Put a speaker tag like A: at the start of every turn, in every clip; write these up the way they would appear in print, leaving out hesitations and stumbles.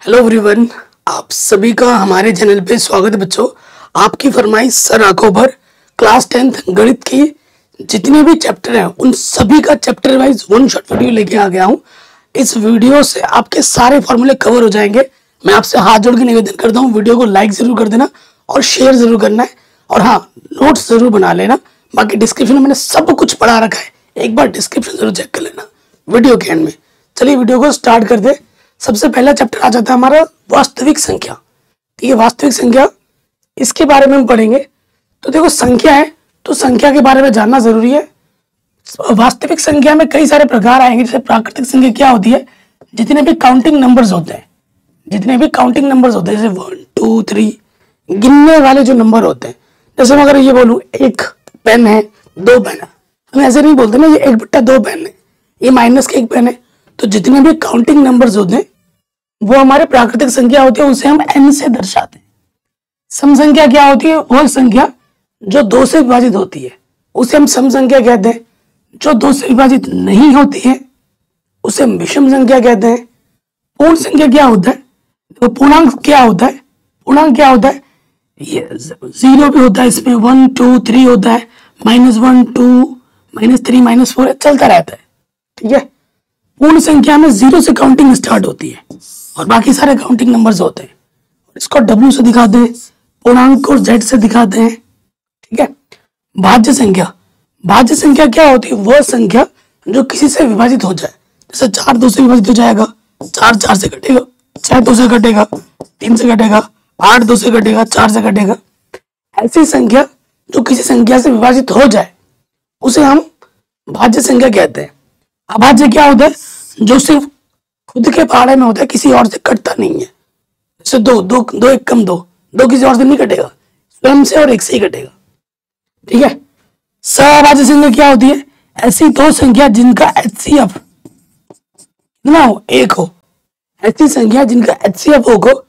A: Hello everyone, आप सभी का हमारे चैनल पे स्वागत है। बच्चों, आपकी फरमाइश सर आंखों पर क्लास 10th गणित की जितने भी चैप्टर हैं उन सभी का chapter wise one shot video लेके आ गया हूं। इस वीडियो से आपके सारे फॉर्मूले कवर हो जाएंगे। मैं आपसे हाथ जोड़ के निवेदन करता हूं, वीडियो को लाइक जरूर कर देना और शेयर जरूर करना है, और हाँ, नोट्स जरूर बना लेना। बाकी डिस्क्रिप्शन में मैंने सब कुछ पढ़ा रखा है, एक बार डिस्क्रिप्शन जरूर चेक कर लेना वीडियो के एंड में। चलिए वीडियो को स्टार्ट कर दे। सबसे पहला चैप्टर आ जाता है हमारा वास्तविक संख्या। ठीक है, वास्तविक संख्या, इसके बारे में हम पढ़ेंगे। तो देखो, संख्या है तो संख्या के बारे में जानना जरूरी है। वास्तविक संख्या में कई सारे प्रकार आएंगे। जैसे प्राकृतिक संख्या क्या होती है, जितने भी काउंटिंग नंबर्स होते हैं, जैसे 1 2 3 गिनने वाले जो नंबर होते हैं। जैसे मैं अगर ये बोलूं एक पेन है, 2 पेन है, हम ऐसे नहीं बोलते ना ये 1/2 पेन है, ये माइनस के 1 पेन है। तो जितने भी काउंटिंग नंबर्स होते हैं वो हमारे प्राकृतिक संख्या होती है, उसे हम n से दर्शाते हैं। सम संख्या क्या होती है, वह संख्या जो 2 से विभाजित होती है उसे हम सम संख्या कहते हैं। जो 2 से विभाजित नहीं होती है उसे हम विषम संख्या कहते हैं। पूर्ण संख्या क्या होता है, तो पूर्णांक क्या होता है, पूर्णांक क्या होता है, ये 0 भी होता है, इसमें 1 2 3 होता है, -1 2 -3 -4 चलता रहता है। ठीक है, पूर्ण संख्या में 0 से काउंटिंग स्टार्ट होती है और बाकी सारे काउंटिंग नंबर्स होते हैं। इसको W से दिखाते हैं, पूर्णांक को Z से दिखाते हैं। ठीक है, भाज्य संख्या, भाज्य संख्या क्या होती है, वह संख्या जो किसी से विभाजित हो जाए। जैसे 4 2 से विभाजित हो जाएगा, 4 4 से कटेगा, 6 2 से कटेगा, 3 से कटेगा, 8 2 से कटेगा, 4 से कटेगा। ऐसी संख्या जो किसी संख्या से विभाजित हो जाए उसे हम भाज्य संख्या कहते हैं। अभाज्य क्या होता है, जो सिर्फ खुद के पहाड़े में होता है, किसी और से कटता नहीं है। जैसे 2 2 2 1 कम 2 2 किसी और से नहीं कटेगा, स्वयं से और एक से ही कटेगा। ठीक है, सभाज्य संख्या क्या होती है, ऐसी 2 संख्या जिनका HCF कितना हो, 1 हो। ऐसी संख्या जिनका HCF हो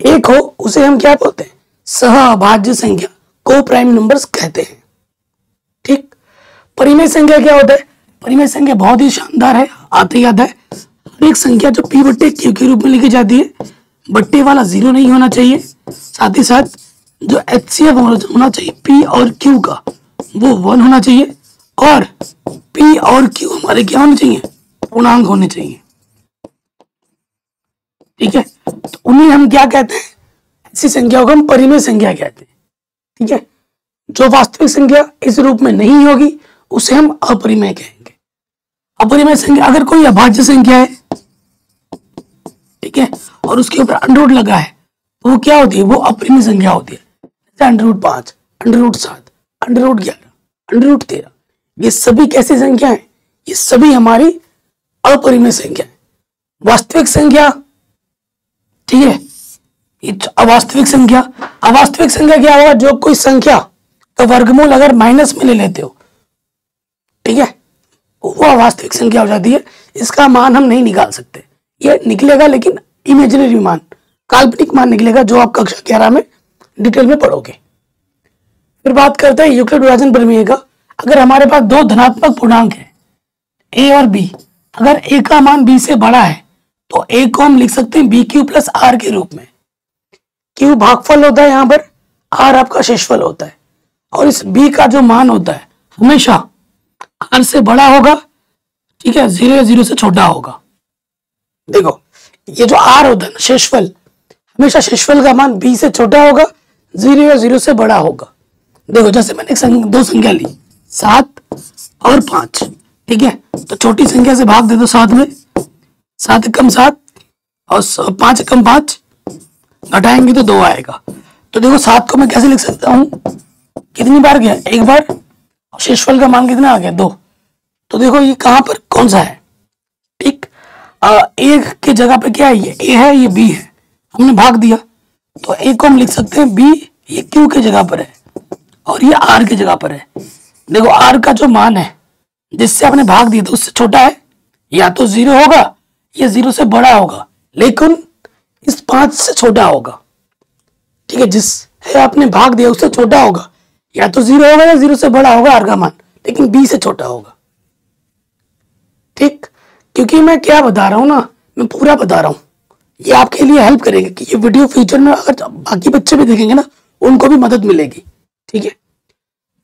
A: 1 हो उसे हम क्या बोलते हैं, सहअभाज्य संख्या, को प्राइम नंबर्स कहते हैं। ठीक, परिमेय संख्या क्या होता है, परिमेय संख्या बहुत ही शानदार है, आते ही आता है। हर एक संख्या जो P/Q के रूप में लिखी जाती है, बट्टे वाला 0 नहीं होना चाहिए। साथ ही साथ जो HCF होना चाहिए P और Q का, वो 1 होना चाहिए, और P और Q हमारे क्या होने चाहिए, पूर्णांक होने चाहिए। ठीक है, तो उन्हें हम क्या कहते हैं, ऐसी संख्या को हम परिमेय संख्या कहते हैं। ठीक है, जो वास्तविक संख्या इस रूप में नहीं होगी उसे हम अपरिमेय कहेंगे। अपरिमेय संख्या, अगर कोई अभाज्य संख्या है, ठीक है, और उसके ऊपर अंडर लगा है, तो वो क्या होती है, वो अपरिमेय संख्या होती है। जैसे √5, √7, √11, √13, ये सभी कैसी संख्या है, ये सभी हमारी अपरिमेय संख्या है। वास्तविक संख्या, ठीक है, ये अवास्तविक संख्या, अवास्तविक संख्या क्या होगा, जो कोई संख्या का वर्गमूल अगर माइनस में ले लेते हो, ठीक है, वो अवास्तविक संख्या हो जाती है। इसका मान हम नहीं निकाल सकते, ये निकलेगा लेकिन इमेजिनरी मान, काल्पनिक मान निकलेगा, जो आप कक्षा 11 में डिटेल में पढ़ोगे। फिर बात करते हैं यूक्लिड विभाजन प्रमेय का। अगर हमारे पास 2 धनात्मक पूर्णांक है A और B, अगर A का मान B से बड़ा है तो A को हम लिख सकते हैं BQ + R के रूप में। Q भागफल होता है यहाँ पर, R आपका शेषफल होता है, और इस B का जो मान होता है हमेशा R से बड़ा होगा। ठीक है, 0 या 0 से छोटा होगा। देखो, ये जो R होता है ना, शेषफल, हमेशा शेषफल का मान B से छोटा होगा, 0 या 0 से बड़ा होगा। देखो, जैसे मैंने 2 संख्या ली, 7 और 5। ठीक है, तो छोटी संख्या से भाग दे दो 7 में, 7 × 7 और 5 × 5 घटाएंगे तो 2 आएगा। तो देखो, 7 को मैं कैसे लिख सकता हूं, कितनी बार गया, 1 बार, और शेषफल का मान कितना आ गया, 2। तो देखो ये कहां पर कौन सा है, ठीक, A की जगह पे क्या है, ये A है, ये B है, हमने भाग दिया, तो A को हम लिख सकते हैं B, ये Q की जगह पर है, और ये R की जगह पर है। देखो, R का जो मान है जिससे आपने भाग दिया था उससे छोटा है, या तो 0 होगा या 0 से बड़ा होगा, लेकिन इस 5 से छोटा होगा। ठीक है, जिससे आपने भाग दिया उससे छोटा होगा, या तो 0 होगा या 0 से बड़ा होगा R का मान, लेकिन B से छोटा होगा। ठीक, क्योंकि मैं क्या बता रहा हूं ना, मैं पूरा बता रहा हूं, ये आपके लिए हेल्प करेगा कि ये वीडियो फ्यूचर में अगर बाकी बच्चे भी देखेंगे ना, उनको भी मदद मिलेगी। ठीक है,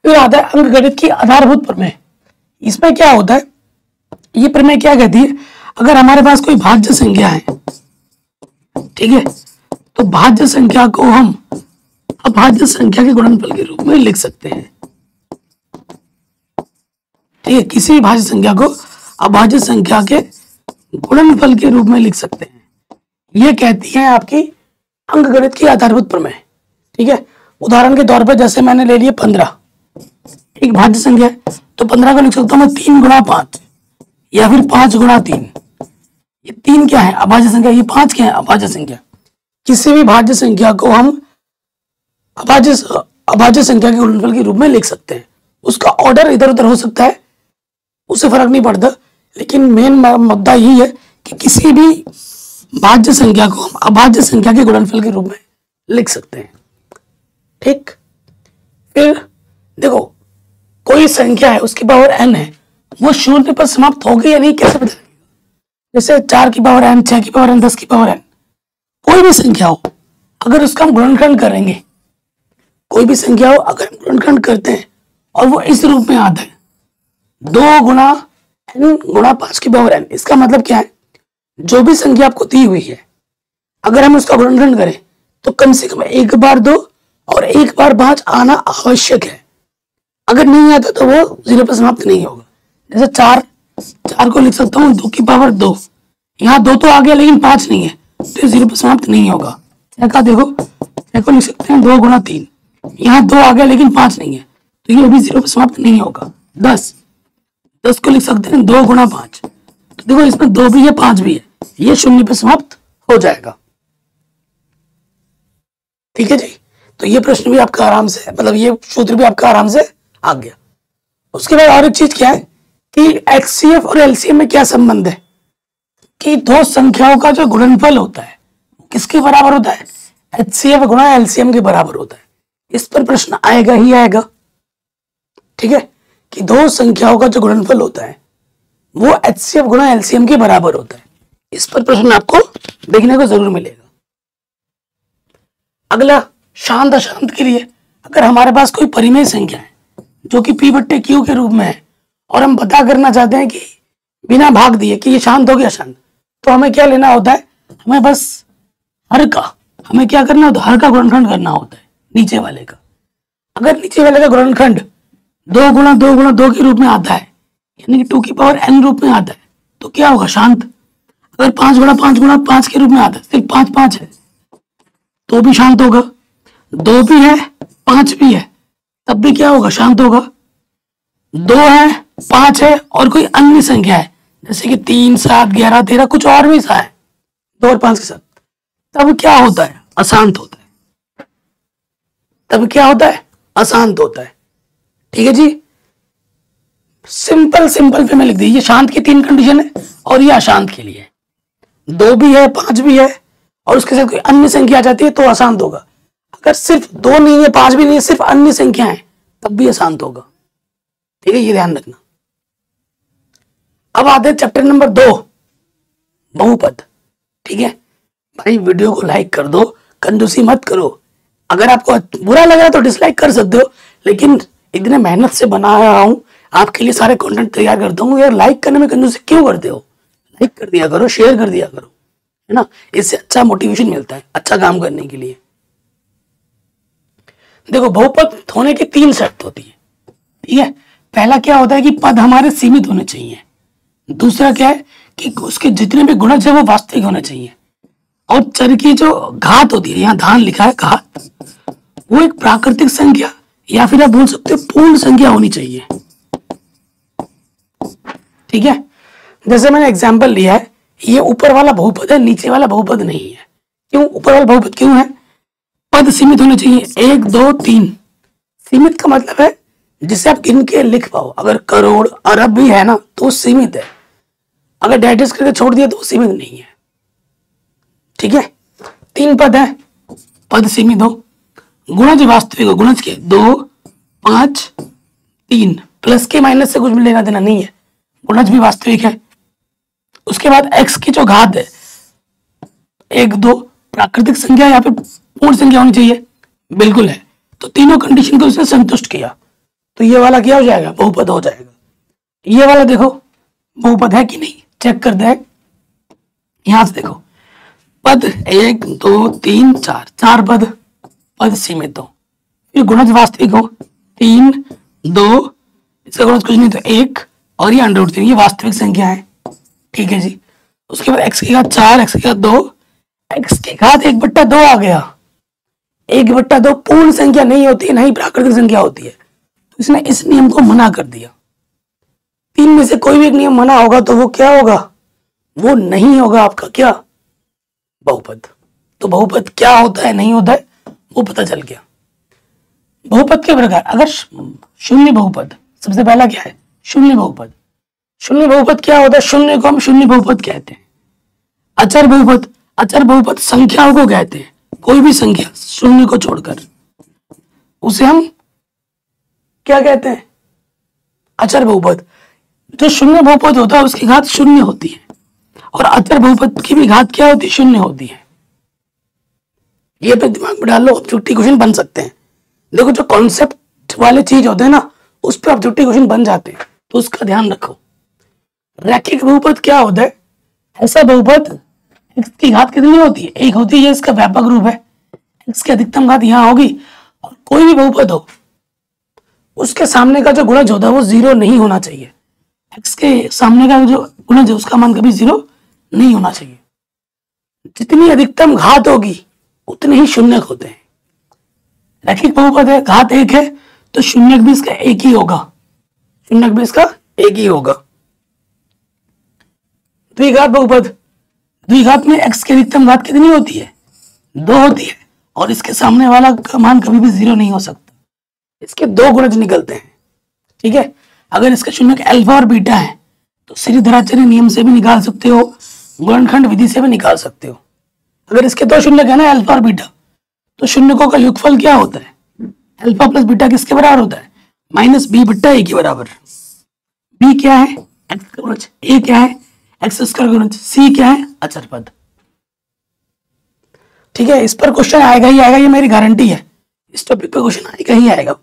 A: फिर आता है अंकगणित की आधारभूत प्रमेय। इसमें क्या होता है, ये प्रमेय क्या कहती है, अगर हमारे पास कोई भाज्य संख्या है, ठीक है, तो भाज्य संख्या को हम अभाज्य संख्या के गुणनफल के रूप में लिख सकते हैं। ठीक है, किसी भी भाज्य संख्या को अभाज्य संख्या के गुणनफल के रूप में लिख सकते हैं। यह कहती है आपकी अंकगणित की आधारभूत प्रमेय। ठीक है, उदाहरण के तौर पर जैसे मैंने ले लिया 15, एक भाज्य संख्या है, तो 15 को लिख सकता हूं मैं 3 गुणा 5 या फिर 5 गुणा 3। ये 3 क्या है, अभाज्य संख्या, ये 5 क्या है, अभाज्य संख्या। किसी भी भाज्य संख्या को हम अभाज्य संख्या के गुणनफल के रूप में लिख सकते हैं। उसका ऑर्डर इधर उधर हो सकता है, उससे फर्क नहीं पड़ता, लेकिन मेन मुद्दा यही है कि किसी भी भाज्य संख्या को हम अभाज्य संख्या के गुणनफल के रूप में लिख सकते हैं। ठीक, फिर देखो कोई संख्या है, उसकी पावर n है, वो शून्य पर समाप्त होगी या नहीं, कैसे पता लगेगा? जैसे 4 की पावर n, 6 की पावर n, 10 की पावर n, कोई भी संख्या हो, अगर उसका हम गुणनखंड करेंगे, कोई भी संख्या हो अगर हम गुणनखंड करते हैं और वो इस रूप में आता है 2 गुणा n गुणा 5 की पावर n, इसका मतलब क्या है, जो भी संख्या आपको दी हुई है अगर हम उसका गुणनखंड करें तो कम से कम 1 बार 2 और 1 बार 5 आना आवश्यक है। अगर नहीं आता तो वो 0 पर समाप्त नहीं होगा। जैसे 4 को लिख सकता हूँ 2 की पावर 2, यहाँ 2 तो आ गया लेकिन 5 नहीं है, तो 0 पर समाप्त नहीं होगा। 6 का देखो, 6 को लिख सकते हैं 2 गुणा 3, यहाँ 2 आ गया लेकिन 5 नहीं है, तो ये भी 0 पर समाप्त नहीं होगा। 10 को लिख सकते हैं 2 गुणा 5, तो देखो इसमें 2 भी है 5 भी है, ये 0 पे समाप्त हो जाएगा। ठीक है जी, तो ये प्रश्न भी आपका आराम से, मतलब ये सूत्र भी आपका आराम से आ गया। उसके बाद और एक चीज क्या है कि HCF और LCM में क्या संबंध है, कि दो संख्याओं का जो गुणनफल होता है किसके बराबर होता है, HCF गुणा LCM के बराबर होता है। इस पर प्रश्न आएगा ही आएगा। ठीक है, कि दो संख्याओं का जो गुणनफल होता है वो HCF गुणा LCM के बराबर होता है। इस पर प्रश्न आपको देखने को जरूर मिलेगा। अगला शांत अशांत के लिए, अगर हमारे पास कोई परिमेय संख्या है जो कि P/Q के रूप में है और हम पता करना चाहते हैं कि बिना भाग दिए कि ये शांत हो गया अशांत, तो हमें क्या लेना होता है, हमें बस हर का, हमें क्या करना होता है, हर का गुणनखंड करना होता है नीचे वाले का। अगर नीचे वाले का गुणनखंड 2 गुणा 2 गुणा 2 के रूप में आता है, यानी कि 2 की पावर n रूप में आता है, तो क्या होगा, शांत। अगर 5 गुणा 5 गुणा 5 के रूप में आता है, सिर्फ 5 5 है, तो भी शांत होगा। 2 भी है 5 भी है, तब भी क्या होगा, शांत होगा। 2 है 5 है और कोई अन्य संख्या है जैसे कि 3 7 11 13 कुछ और भी सा है 2 और 5 के साथ, तब क्या होता है, अशांत होता है। तब क्या होता है, अशांत होता है। ठीक है जी, सिंपल पे मैं लिख दी, ये शांत की 3 कंडीशन है और ये अशांत के लिए है। 2 भी है 5 भी है और उसके साथ कोई अन्य संख्या आ जाती है तो अशांत होगा। अगर सिर्फ 2 नहीं है 5 भी नहीं है, सिर्फ अन्य संख्या है, तब भी अशांत होगा। ठीक है, ये ध्यान रखना। अब आते हैं चैप्टर नंबर 2, बहुपद। ठीक है भाई, वीडियो को लाइक कर दो, कंजूसी मत करो। अगर आपको बुरा लग रहा है तो डिसलाइक कर सकते हो, लेकिन इतने मेहनत से बना रहा हूं आपके लिए, सारे कंटेंट तैयार करता हूँ यार, लाइक करने में कंजूसी क्यों करते हो? लाइक कर दिया करो, शेयर कर दिया करो, है ना, इससे अच्छा मोटिवेशन मिलता है अच्छा काम करने के लिए। देखो, बहुपद होने की 3 शर्त होती है। ठीक है, पहला क्या होता है कि पद हमारे सीमित होने चाहिए। दूसरा क्या है कि उसके जितने भी गुणज है वो वास्तविक होने चाहिए। और चर की जो घात होती है, यहाँ धान लिखा है घात, वो एक प्राकृतिक संख्या या फिर आप बोल सकते हो पूर्ण संख्या होनी चाहिए। ठीक है, जैसे मैंने एग्जांपल लिया है, ये ऊपर वाला बहुपद है, नीचे वाला बहुपद नहीं है। क्यों ऊपर वाला बहुपद क्यों है? पद सीमित होने चाहिए, 1 2 3। सीमित का मतलब है जिसे आप गिन के लिख पाओ। अगर करोड़ अरब भी है ना तो सीमित है, अगर डाइजेस्ट करके छोड़ दिया तो सीमित नहीं है। ठीक है, 3 पद है, पद सीमित हो। गुणज वास्तविक हो, गुणज के 2 5 3, प्लस के माइनस से कुछ भी लेना देना नहीं है, गुणज भी वास्तविक है। उसके बाद x की जो घात है, 1 2 प्राकृतिक संख्या या फिर पूर्ण संख्या होनी चाहिए? बिल्कुल है। तो तीनों कंडीशन को उसने संतुष्ट किया, तो ये वाला क्या हो जाएगा? बहुपद हो जाएगा। ये वाला देखो बहुपद है कि नहीं, चेक कर दे। यहां से देखो, पद 1 2 3 4, 4 पद, पद सीमित हो, फिर गुणज वास्तविक हो, 3 2, इसका गुणज कुछ नहीं तो 1, और ये √3, ये वास्तविक संख्या है। ठीक है जी। उसके बाद x की घात 4, x की घात 2, x की घात 1/2 आ गया। 1/2 पूर्ण संख्या नहीं होती है, नहीं प्राकृतिक संख्या होती है, तो इसने इस नियम को मना कर दिया। 3 में से कोई भी एक नियम मना होगा तो वो क्या होगा? वो नहीं होगा आपका क्या? बहुपद। तो बहुपद क्या होता है, नहीं होता है, वो पता चल गया। बहुपद के प्रकार, अगर शून्य बहुपद, सबसे पहला क्या है? शून्य बहुपद। शून्य बहुपद क्या होता है? शून्य को हम शून्य बहुपद कहते हैं। अचर बहुपद, अचर बहुपद संख्याओं को कहते हैं, कोई भी संख्या शून्य को छोड़कर, उसे हम क्या कहते हैं? अचर बहुपद। जो शून्य बहुपद होता है उसकी घात शून्य होती है, और अचर बहुपद की भी घात क्या होती है? शून्य होती है। ये अपने दिमाग में डाल लो, ऑब्जेक्टिव क्वेश्चन बन सकते हैं। देखो जो कॉन्सेप्ट वाले चीज होते हैं ना, उस पर ऑब्जेक्टिव क्वेश्चन बन जाते हैं, तो उसका ध्यान रखो। रैखिक बहुपद क्या होता है? ऐसा बहुपद x की घात कितनी होती है? 1 होती है, ये इसका व्यापक रूप है। x की अधिकतम घात यहाँ होगी, और कोई भी बहुपद हो उसके सामने का जो गुणज होता है वो 0 नहीं होना चाहिए। x के सामने का जो गुणज है उसका मान कभी 0 नहीं होना चाहिए। जितनी अधिकतम घात होगी उतने ही शून्यक होते हैं। रैखिक बहुपद है, घात 1 है, तो शून्यक भी इसका 1 ही होगा, शून्यक भी इसका 1 ही होगा। द्विघात बहुपद, द्विघात में x की अधिकतम घात कितनी होती है? 2 होती है, और इसके सामने वाला का मान कभी भी 0 नहीं हो सकता। इसके 2 गुणज निकलते हैं। ठीक है, अगर इसका शून्यक अल्फा और बीटा है तो श्रीधराचार्य नियम से भी निकाल सकते हो, गुणनखंड विधि से भी निकाल सकते हो। अगर इसके 2 शून्यक है ना, अल्फा और बीटा, तो शून्यकों का योगफल क्या होता है? अल्फा प्लस बीटा किसके बराबर होता है? -b/a के बराबर। b क्या है? x का गुणज। a क्या है? x² का गुणज। c क्या है? अचर पद। ठीक है, इस पर क्वेश्चन आएगा ही आएगा, ये मेरी गारंटी है। इस टॉपिक पे क्वेश्चन आएगा ही आएगा।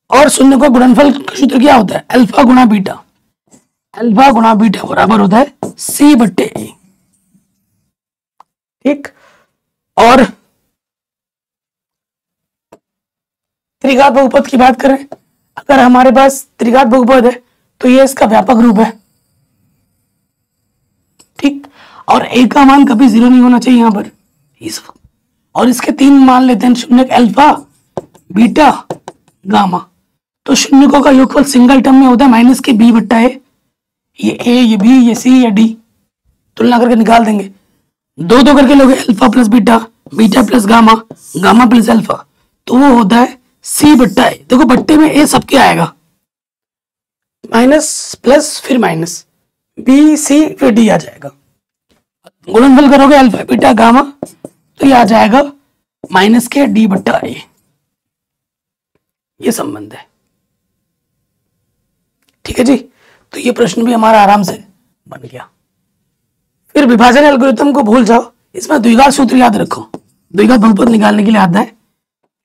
A: और शून्य का गुणनफल का सूत्र क्या होता है? अल्फा गुणा बीटा। अल्फा गुणा बीटा बराबर होता है c/a। ठीक, और त्रिघात बहुपद की बात करें, अगर हमारे पास त्रिघात बहुपद है तो ये इसका व्यापक रूप है। ठीक, और a का मान कभी 0 नहीं होना चाहिए यहां पर, और इसके 3 मान लेते हैं, शून्यक अल्फा, बीटा, गामा। तो शून्यकों का योगफल सिंगल टर्म में होता है -b/a। ये a, ये b, ये c, ये d, तुलना करके निकाल देंगे। 2 करके लोगे, alpha plus beta, beta plus gamma, gamma plus alpha, तो वो होता है c/a। देखो बट्टे में a सबके आएगा, माइनस प्लस फिर माइनस, b c फिर d आ जाएगा। गुणनफल करोगे अल्फा बीटा गामा, तो ये आ जाएगा -d/a। ये संबंध है। ठीक है जी, तो ये प्रश्न भी हमारा आराम से बन गया। फिर विभाजन एल्गोरिथम को भूल जाओ, इसमें द्विघात सूत्र याद रखो। द्विघात बहुपद निकालने के लिए आता है,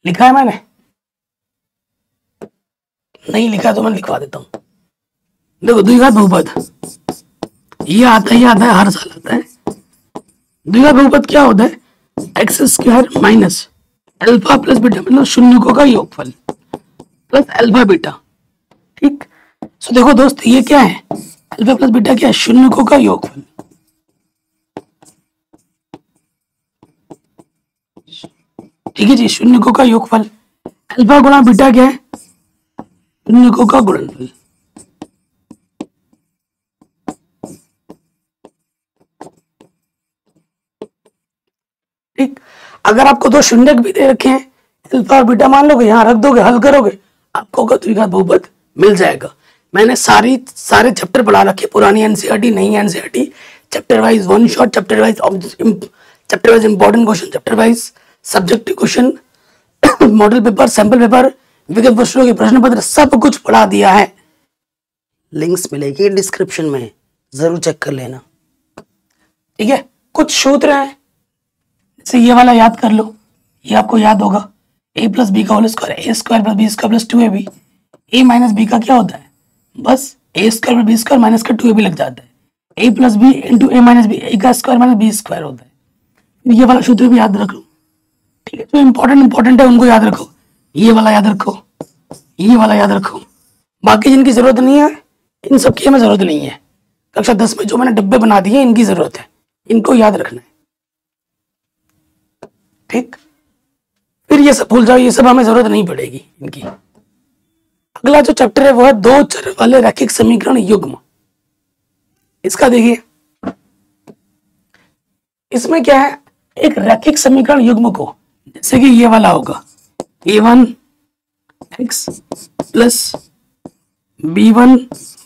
A: लिखा है मैंने? नहीं लिखा तो मैं लिखवा देता हूं। देखो द्विघात बहुपद ये आता है, हर साल आता है। द्विघात बहुपद क्या होता है? x² minus alpha plus beta, मतलब शून्यकों का योगफल, प्लस अल्फा बीटा। ठीक, सो देखो दोस्त, ये क्या है? अल्फा प्लस बीटा क्या है? शून्यकों का योगफल। ठीक है जी, शून्यकों का योगफल। अल्फा गुणा बीटा क्या है? शून्यकों का गुणनफल। ठीक, अगर आपको 2 शून्यक भी दे रखे हैं, अल्फा और बीटा मान लोगे, यहां रख दोगे, हल करोगे, आपको द्विघात बहुपद मिल जाएगा। मैंने सारे चैप्टर पढ़ा रखे, पुरानी एनसीईआरटी, नई NCERT, chapter wise one shot, chapter wise important question, chapter wise subjective question, model paper, sample paper, विगत वर्षों के प्रश्न पत्र, सब कुछ पढ़ा दिया है। लिंक्स मिलेगी डिस्क्रिप्शन में, जरूर चेक कर लेना। ठीक है, कुछ सूत्र हैं जैसे ये वाला याद कर लो, ये आपको याद होगा, a प्लस बी का whole square, A square plus B square plus 2ab। a minus B का क्या होता है, बस A square plus B square minus का 2ab लग जाता है। a plus B into A minus B, A का स्क्वायर माइनस बी स्क्वायर होता है। ये वाला सूत्र भी याद रख लो, ठीक है। जो इंपॉर्टेंट है उनको याद रखो, ये वाला याद रखो, ये वाला याद रखो। बाकी जिनकी जरूरत नहीं है, इन सब की हमें जरूरत नहीं है। कक्षा 10 में जो मैंने डब्बे बना दिए इनकी जरूरत है, इनको याद रखना है, ठीक। फिर ये सब भूल जाओ, ये सब हमें जरूरत नहीं पड़ेगी इनकी। अगला जो चैप्टर है वो है दो चर वाले रैखिक समीकरण युग्म। इसका देखिए, इसमें क्या है, एक रैखिक समीकरण युग्म को, जैसे कि ये वाला होगा a1 x plus b1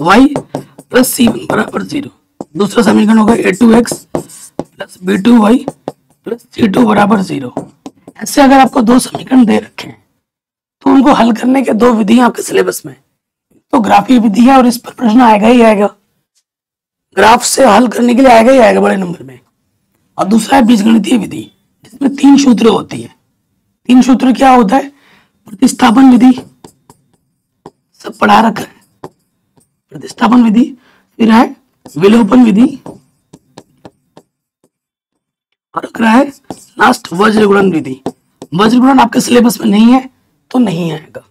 A: y plus c1 बराबर 0। दूसरा समीकरण होगा a2x plus b2y plus c2 बराबर 0। ऐसे अगर आपको दो समीकरण दे रखे हैं तो उनको हल करने के दो विधियां आपके सिलेबस में, तो ग्राफीय विधि है और इस पर प्रश्न आएगा ही आएगा, ग्राफ से हल करने के लिए आएगा ही आएगा बड़े नंबर में। और दूसरा है बीजगणितीय विधि, जिसमें 3 सूत्र होती है। 3 सूत्र क्या होता है, प्रतिस्थापन विधि, सब पढ़ा रखा है, प्रतिस्थापन विधि, फिर है विलोपन विधि, और अगला है लास्ट वज्रगुणन विधि। वज्रगुणन आपके सिलेबस में नहीं है तो नहीं आएगा,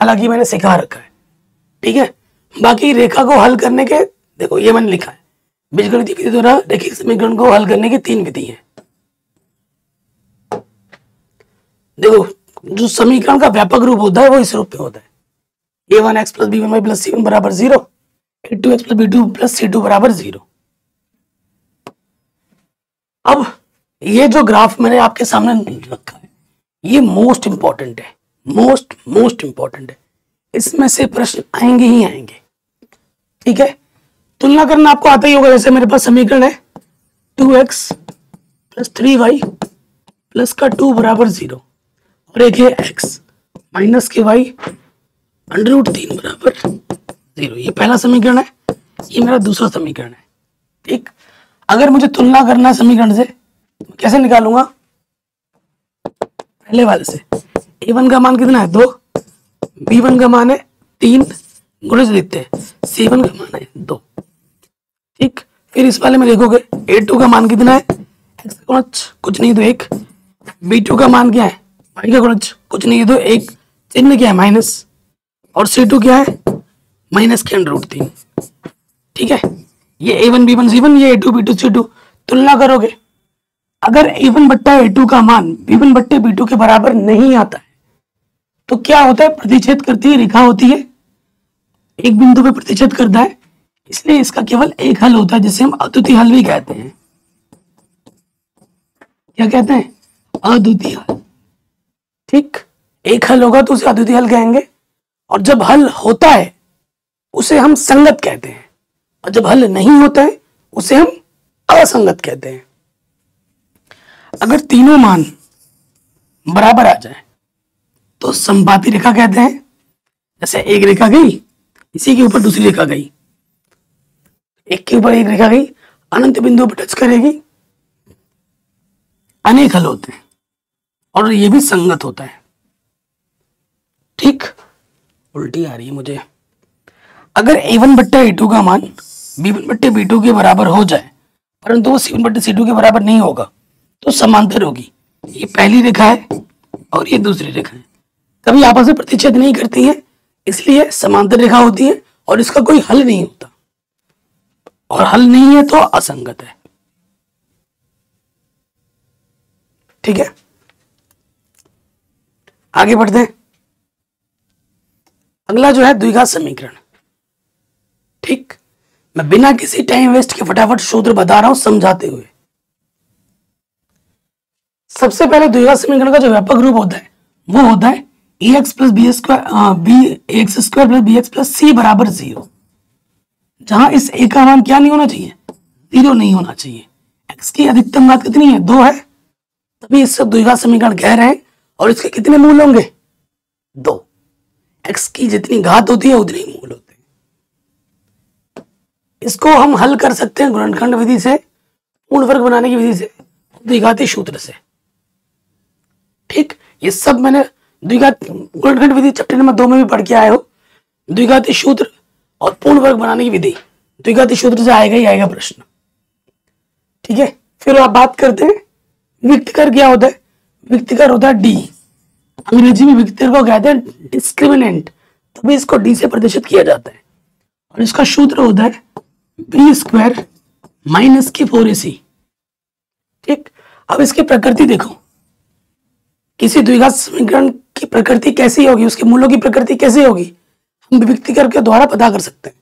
A: हालांकि मैंने सिखा रखा है, ठीक है। बाकी रेखा को हल करने के, देखो ये मैंने लिखा है, बीजगणितीय विधि द्वारा रैखिक समीकरण को हल करने की 3 विधि है। देखो, जो समीकरण का व्यापक रूप होता है वो इस रूप में होता है, a1x plus b1y plus c1 बराबर 0, a2x plus b2 plus c2 बराबर 0। अब ये जो ग्राफ मैंने आपके सामने रखा है, ये मोस्ट इंपॉर्टेंट है, मोस्ट इंपॉर्टेंट है। इसमें से प्रश्न आएंगे ही आएंगे, ठीक है। तुलना करना आपको आता ही होगा। जैसे मेरे पास समीकरण है 2x प्लस 3y प्लस का 2 बराबर 0, और एक है x माइनस के y अंडर रूट 3 बराबर 0। ये पहला समीकरण है, ये मेरा दूसरा समीकरण है, ठीक। अगर मुझे तुलना करना है समीकरण से, तो कैसे निकालूंगा, पहले वाले से। a1 का मान कितना है 2, b1 का मान है 3, गुणे से लिखते हैं, c1 का मान है 2, ठीक। फिर इस वाले में देखोगे a2 का मान कितना है, x का गुणज कुछ नहीं तो 1, b2 का मान क्या है, y का गुणज कुछ नहीं तो 1, चिन्ह क्या है माइनस, और c2 क्या है माइनस के अंडर रूट 3, ठीक है। ये a1 b1 c1, ये a2 b2 c2। तुलना करोगे, अगर a1 बट्टा a2 का मान b1 बट्टे b2 के बराबर नहीं आता है तो क्या होता है, प्रतिच्छेद करती है रेखा होती है, एक बिंदु पे प्रतिच्छेद करता है, इसलिए इसका केवल एक हल होता है, जिसे हम अद्वितीय हल भी कहते हैं। क्या कहते हैं, अद्वितीय हल, ठीक। एक हल होगा तो उसे अद्वितीय हल कहेंगे, और जब हल होता है उसे हम संगत कहते हैं, और जब हल नहीं होता है उसे हम असंगत कहते हैं। अगर तीनों मान बराबर आ जाए तो संपाती रेखा कहते हैं। जैसे एक रेखा गई, इसी के ऊपर दूसरी रेखा गई, एक के ऊपर एक रेखा गई, अनंत बिंदु पर टच करेगी, अनेक हल होते हैं, और ये भी संगत होता है, ठीक। उल्टी आ रही है मुझे। अगर a1 बट्टा a2 का मान b1 बट्टे b2 के बराबर हो जाए, परंतु वो c1 बट्टे c2 के बराबर नहीं होगा, तो समांतर होगी। ये पहली रेखा है और ये दूसरी रेखा है, कभी आपस में प्रतिच्छेद नहीं करती है, इसलिए समांतर रेखा होती है, और इसका कोई हल नहीं होता, और हल नहीं है तो असंगत है, ठीक है। आगे बढ़ते हैं। अगला जो है द्विघात समीकरण, ठीक। मैं बिना किसी टाइम वेस्ट के फटाफट सूत्र बता रहा हूं समझाते हुए। सबसे पहले द्विघात समीकरण का जो व्यापक रूप होता है वो होता है ax plus B square bx square plus bx plus c बराबर 0, जहां इस a का मान क्या नहीं होना चाहिए, 0 नहीं होना चाहिए। x की अधिकतम घात कितनी है, 2 है, तभी इससे द्विघात समीकरण कह रहे हैं। और इसके कितने मूल होंगे, 2। x की जितनी घात होती है उतने ही मूल होते हैं। इसको हम हल कर सकते हैं गुणनखंड विधि से, पूर्ण वर्ग बनाने की विधि से, द्विघाती सूत्र से। ठीक, ये सब मैंने द्विघात गुणनखंड विधि चैप्टर नंबर 2 में भी पढ़ के आए हो। द्विघाती सूत्र और पूर्ण वर्ग बनाने की विधि, द्विघाती सूत्र से आएगा ही आएगा प्रश्न। ठीक है, फिर आप बात करते हैं विविक्तकर क्या होता है। विविक्तकर होता है डी, अंग्रेजी में विविक्तकर को कहते हैं डिस्क्रिमिनेंट, तभी इसको डी से प्रदर्शित किया जाता है। और इसका सूत्र होता है बी स्क्वायर माइनस की 4ac। ठीक, अब इसकी प्रकृति देखो, किसी द्विघात समीकरण की प्रकृति कैसी होगी, उसके मूलों की प्रकृति कैसी होगी, हम विविक्तकर के द्वारा पता कर सकते हैं।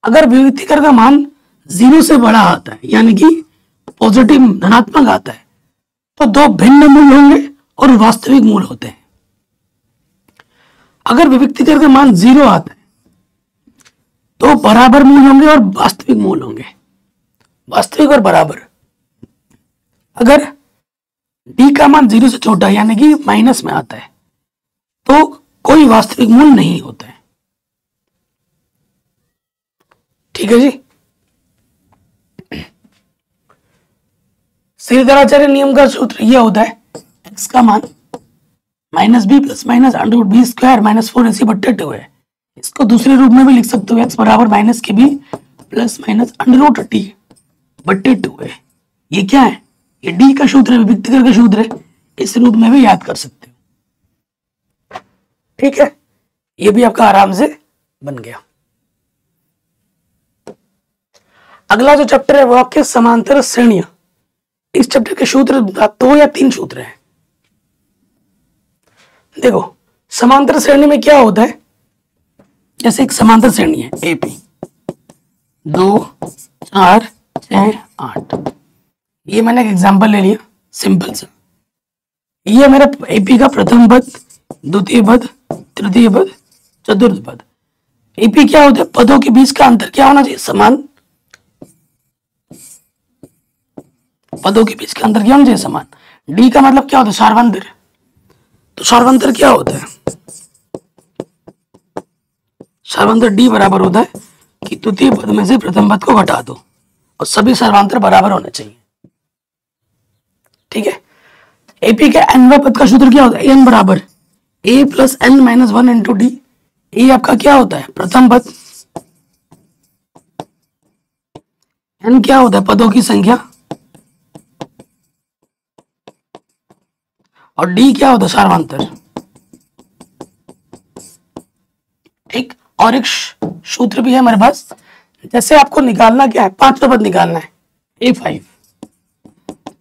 A: अगर विविक्तकर का मान 0 से बड़ा आता है, यानी कि पॉजिटिव धनात्मक आता है, तो दो भिन्न मूल होंगे और वास्तविक मूल होते हैं। अगर विविक्तकर का मान 0 आता है तो बराबर मूल होंगे और वास्तविक मूल होंगे, वास्तविक और बराबर। अगर डी का मान 0 से छोटा यानी कि माइनस में आता है तो कोई वास्तविक मूल नहीं होता है। ठीक है जी। श्रीधराचार्य नियम का सूत्र यह होता है x का मान minus B plus minus under root B square minus 4ac बट्टे 2 है। इसको दूसरे रूप में भी लिख सकते हो, x बराबर माइनस के B plus minus under root T बट्टे 2 है। ये क्या है, ये डी का सूत्र है, विविक्तकर का सूत्र है, इस रूप में भी याद कर सकते हो। ठीक है, ये भी आपका आराम से बन गया। अगला जो चैप्टर है वो आपके समांतर श्रेणियां। इस चैप्टर के सूत्र 2 या 3 सूत्र हैं। देखो, समांतर श्रेणी में क्या होता है, जैसे एक समांतर श्रेणी है एपी 2 4 6 8। ये मैंने एक एग्जांपल ले लिया सिंपल सा। ये मेरा एपी का प्रथम पद, द्वितीय पद, तृतीय पद, चतुर्थ पद। एपी क्या होता है, पदों के बीच का अंतर क्या होना चाहिए, समान। पदों के बीच का अंतर क्या होना चाहिए, समान। डी का मतलब क्या होता है, सार्वंतर। तो सार्वंतर क्या होता है, सार्वंतर डी बराबर होता है कि द्वितीय पद में से प्रथम पद को घटा दो और सभी सर्वांतर बराबर होने चाहिए। ठीक है, एपी के एनवें पद का सूत्र क्या होता है, एन बराबर A plus N minus 1 into D. A आपका क्या होता है, प्रथम पद, एन क्या होता है, पदों की संख्या, और डी क्या होता है, सार्वंतर। एक और एक सूत्र भी है हमारे पास, जैसे आपको निकालना क्या है, 5वां पद निकालना है a5,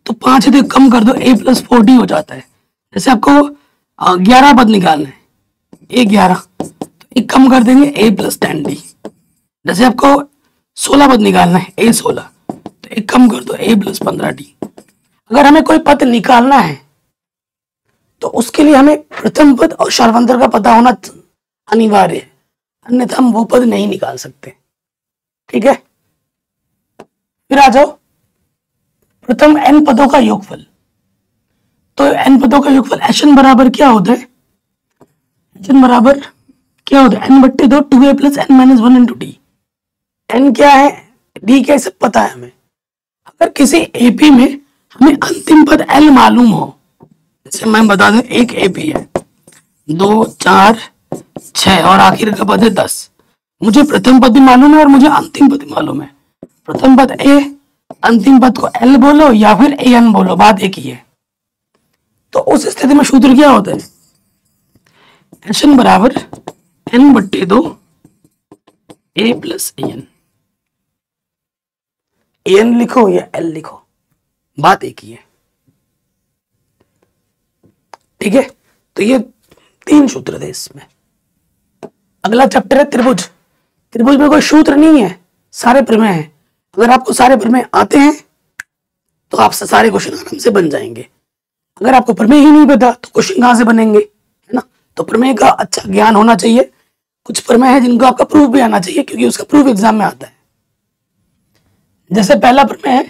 A: तो 5 से कम कर दो, a प्लस 4d हो जाता है। जैसे आपको 11 पद निकालना है a11, तो एक कम कर देंगे a प्लस 10d। जैसे आपको 16 पद निकालना है a16, तो एक कम कर दो a प्लस 15d। अगर हमें कोई पद निकालना है तो उसके लिए हमें प्रथम पद और सार्वंतर का पता होना अनिवार्य है, अन्यथा हम वो पद नहीं निकाल सकते। ठीक है, फिर आ जाओ प्रथम n पदों का योगफल। तो n पदों का योगफल Hn बराबर क्या होता है, Hn बराबर क्या होता है, n बट्टे 2 2a plus n minus 1 into D. n क्या है, d क्या है, सब पता है हमें। अगर किसी एपी में हमें अंतिम पद l मालूम हो, जैसे मैं बता दूं एक एपी है 2 4 6 और आखिर का पद है 10, मुझे प्रथम पद भी मालूम है और मुझे अंतिम पद भी मालूम है। प्रथम पद ए, अंतिम पद को एल बोलो या फिर ए एन बोलो, बात एक ही है। तो उस स्थिति में सूत्र क्या होता है, एन बराबर एन बट्टे 2 ए प्लस एन। एन लिखो या एल लिखो, बात एक ही है। ठीक है, तो ये 3 सूत्र थे इसमें। अगला चैप्टर है त्रिभुज। त्रिभुज में कोई सूत्र नहीं है, सारे प्रमेय हैं। अगर आपको सारे प्रमेय आते हैं तो आपसे सारे क्वेश्चन आराम से बन जाएंगे। अगर आपको प्रमेय ही नहीं पता तो क्वेश्चन कहां से बनेंगे, है ना। तो प्रमेय का अच्छा ज्ञान होना चाहिए। कुछ प्रमेय है जिनको आपका प्रूफ भी आना चाहिए, क्योंकि उसका प्रूफ एग्जाम में आता है। जैसे पहला प्रमेय है,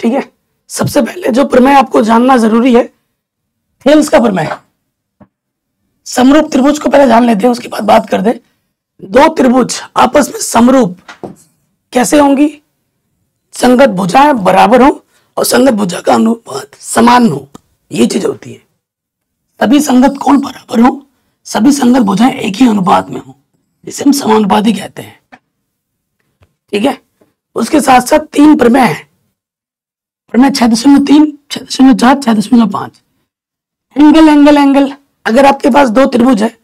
A: ठीक है, सबसे पहले जो प्रमेय आपको जानना जरूरी है, थेल्स का प्रमेय। समरूप त्रिभुज को पहले जान लेते हैं, उसके बाद बात करते हैं। 2 त्रिभुज आपस में समरूप कैसे होंगी, संगत भुजाएं बराबर हो और संगत भुजा का अनुपात समान हो, ये चीज होती है। सभी संगत कोण बराबर हो, सभी संगत भुजाएं एक ही अनुपात में हो, जिसे हम समानुपाती कहते हैं। ठीक है, उसके साथ साथ 3 प्रमेय है। प्रमेय 6.3, 6.4, 6.5। एंगल एंगल एंगल, अगर आपके पास 2 त्रिभुज है,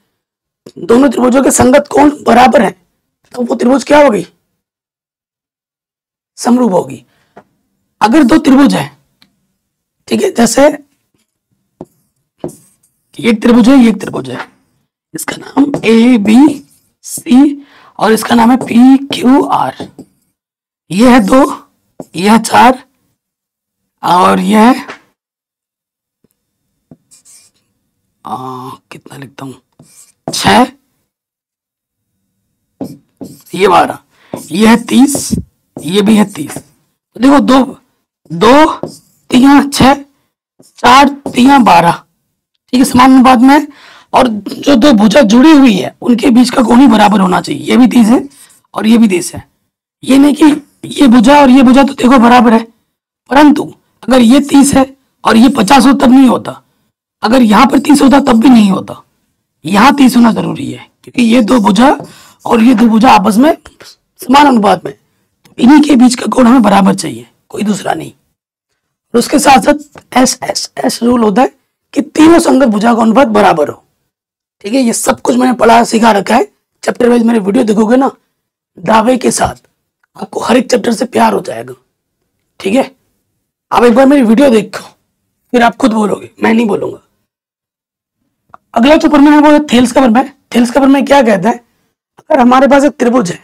A: दोनों त्रिभुजों के संगत कोण बराबर है, तो वो त्रिभुज क्या होगी? समरूप होगी। अगर 2 त्रिभुज है, ठीक है, जैसे एक त्रिभुज है, एक त्रिभुज है, इसका नाम ABC और इसका नाम है PQR। यह है 2, यह 4 और यह कितना लिखता हूं, 6, ये 12, यह 30, ये भी है 30। देखो 2 3 6 4 3 12, ठीक है, समान अनुपात में। और जो 2 भुजा जुड़ी हुई है उनके बीच का कोण ही बराबर होना चाहिए। ये भी 30 है और ये भी 30 है। ये नहीं कि ये भुजा और ये भुजा तो देखो बराबर है, परंतु अगर ये 30 है और ये 50 हो तब नहीं होता। अगर यहाँ पर 30 होता तब भी नहीं होता। यहाँ 30 होना जरूरी है, क्योंकि ये 2 भुजा और ये 2 भुजा आपस में समान अनुपात में, तो इन्हीं के बीच का कोण हमें बराबर चाहिए, कोई दूसरा नहीं। और उसके साथ साथ एस रूल होता है कि तीनों संगत भुजा का अनुपात बराबर हो। ठीक है, ये सब कुछ मैंने पढ़ा सिखा रखा है। चैप्टर वाइज मेरे वीडियो देखोगे ना, दावे के साथ आपको हर एक चैप्टर से प्यार हो जाएगा। ठीक है, आप एक बार मेरी वीडियो देखो, फिर आप खुद बोलोगे, मैं नहीं बोलूंगा। अगला जो प्रमेय है वो है थेल्स का प्रमेय। थेल्स का प्रमेय क्या कहता है? अगर हमारे पास एक त्रिभुज है,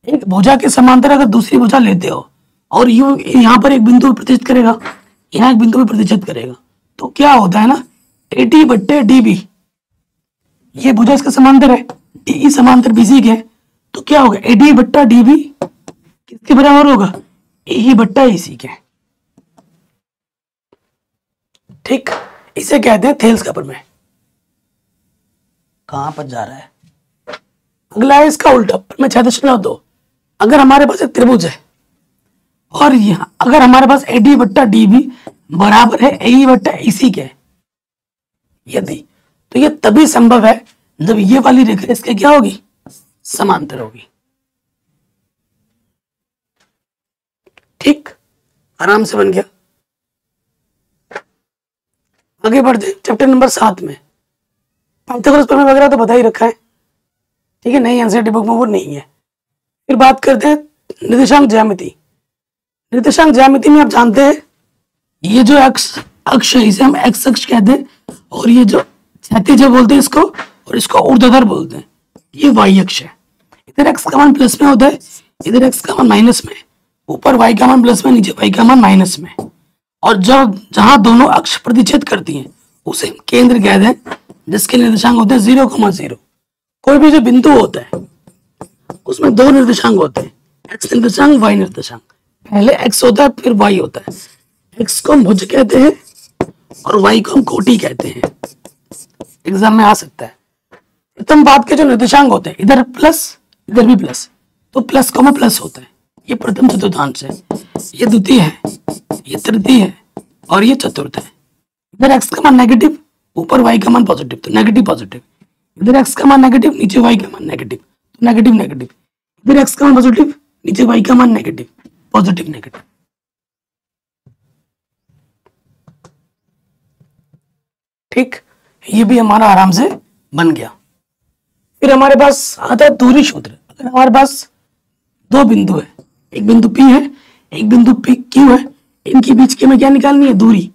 A: एक भुजा के समांतर अगर दूसरी भुजा लेते हो और यू यहाँ पर एक बिंदु प्रतिष्ठित करेगा, यहाँ एक बिंदु भी प्रतिष्ठित करेगा, तो क्या होता है ना, AD/DB, ये भुजा इसका समांतर है, DE समांतर BC के, तो क्या होगा, AD/DB किसके बराबर होगा? AE/AC के। ठीक, इसे कहते हैं थेल्स का प्रमेय। कहां पर जा रहा है? अगला है इसका उल्टा, प्रमेय 6.2। अगर हमारे पास एक त्रिभुज है और यहाँ अगर हमारे पास AD/DB बराबर है AE/AC के, यदि, तो ये तभी संभव है जब ये वाली रेखा इसके क्या होगी? समांतर होगी। ठीक, आराम से बन गया। आगे बढ़ते चैप्टर नंबर 7 में। पाइथागोरस प्रमेय वगैरह तो बता ही रखा है, ठीक है, नहीं एनसीईआरटी बुक में वो नहीं है। फिर बात करते हैं निर्देशांक ज्यामिति। निर्देशांक ज्यामिति में आप जानते हैं, ये जो अक्ष है इसे हम एक्स अक्ष कहते हैं, और ये जो क्षैतिज बोलते हैं इसको, और इसको ऊर्ध्वाधर बोलते हैं, ये वाई अक्ष है। इधर एक्स का मान प्लस में होता है, इधर एक्स का मान माइनस में, ऊपर वाई का मान प्लस में, नीचे वाई का मान माइनस में। और जब जहां दोनों अक्ष प्रतिच्छेद करती हैं उसे हम केंद्र कहते हैं, जिसके निर्देशांक होते हैं 0,0। कोई भी जो बिंदु होता है उसमें 2 निर्देशांक होते हैं, एक्स निर्देशांक, वाई निर्देशांक। पहले एक्स होता है, फिर वाई होता है। एक्स को हम भुज कहते हैं और वाई को हम कोटि कहते हैं। एग्जाम में आ सकता है। प्रथम पाद के जो निर्देशांक होते हैं, इधर प्लस इधर भी प्लस, तो प्लस कॉमा प्लस होता है। ये प्रथम चतुर्थांश है, ये द्वितीय है, ये तृतीय है और ये चतुर्थ है। इधर एक्स का मान नेगेटिव, ऊपर वाई का मान पॉजिटिव, तो नेगेटिव पॉजिटिव। इधर एक्स का मान नेगेटिव, नीचे वाई का मान नेगेटिव, तो नेगेटिव नेगेटिव। इधर एक्स का मान पॉजिटिव, नीचे वाई का मान नेगेटिव, पॉजिटिव नेगेटिव। ठीक, ये भी हमारा आराम से बन गया। फिर हमारे पास आता है दूरी सूत्र। अगर हमारे पास 2 बिंदु है, एक बिंदु P है, एक बिंदु Q है, इनके बीच की हमें क्या निकालनी है? दूरी।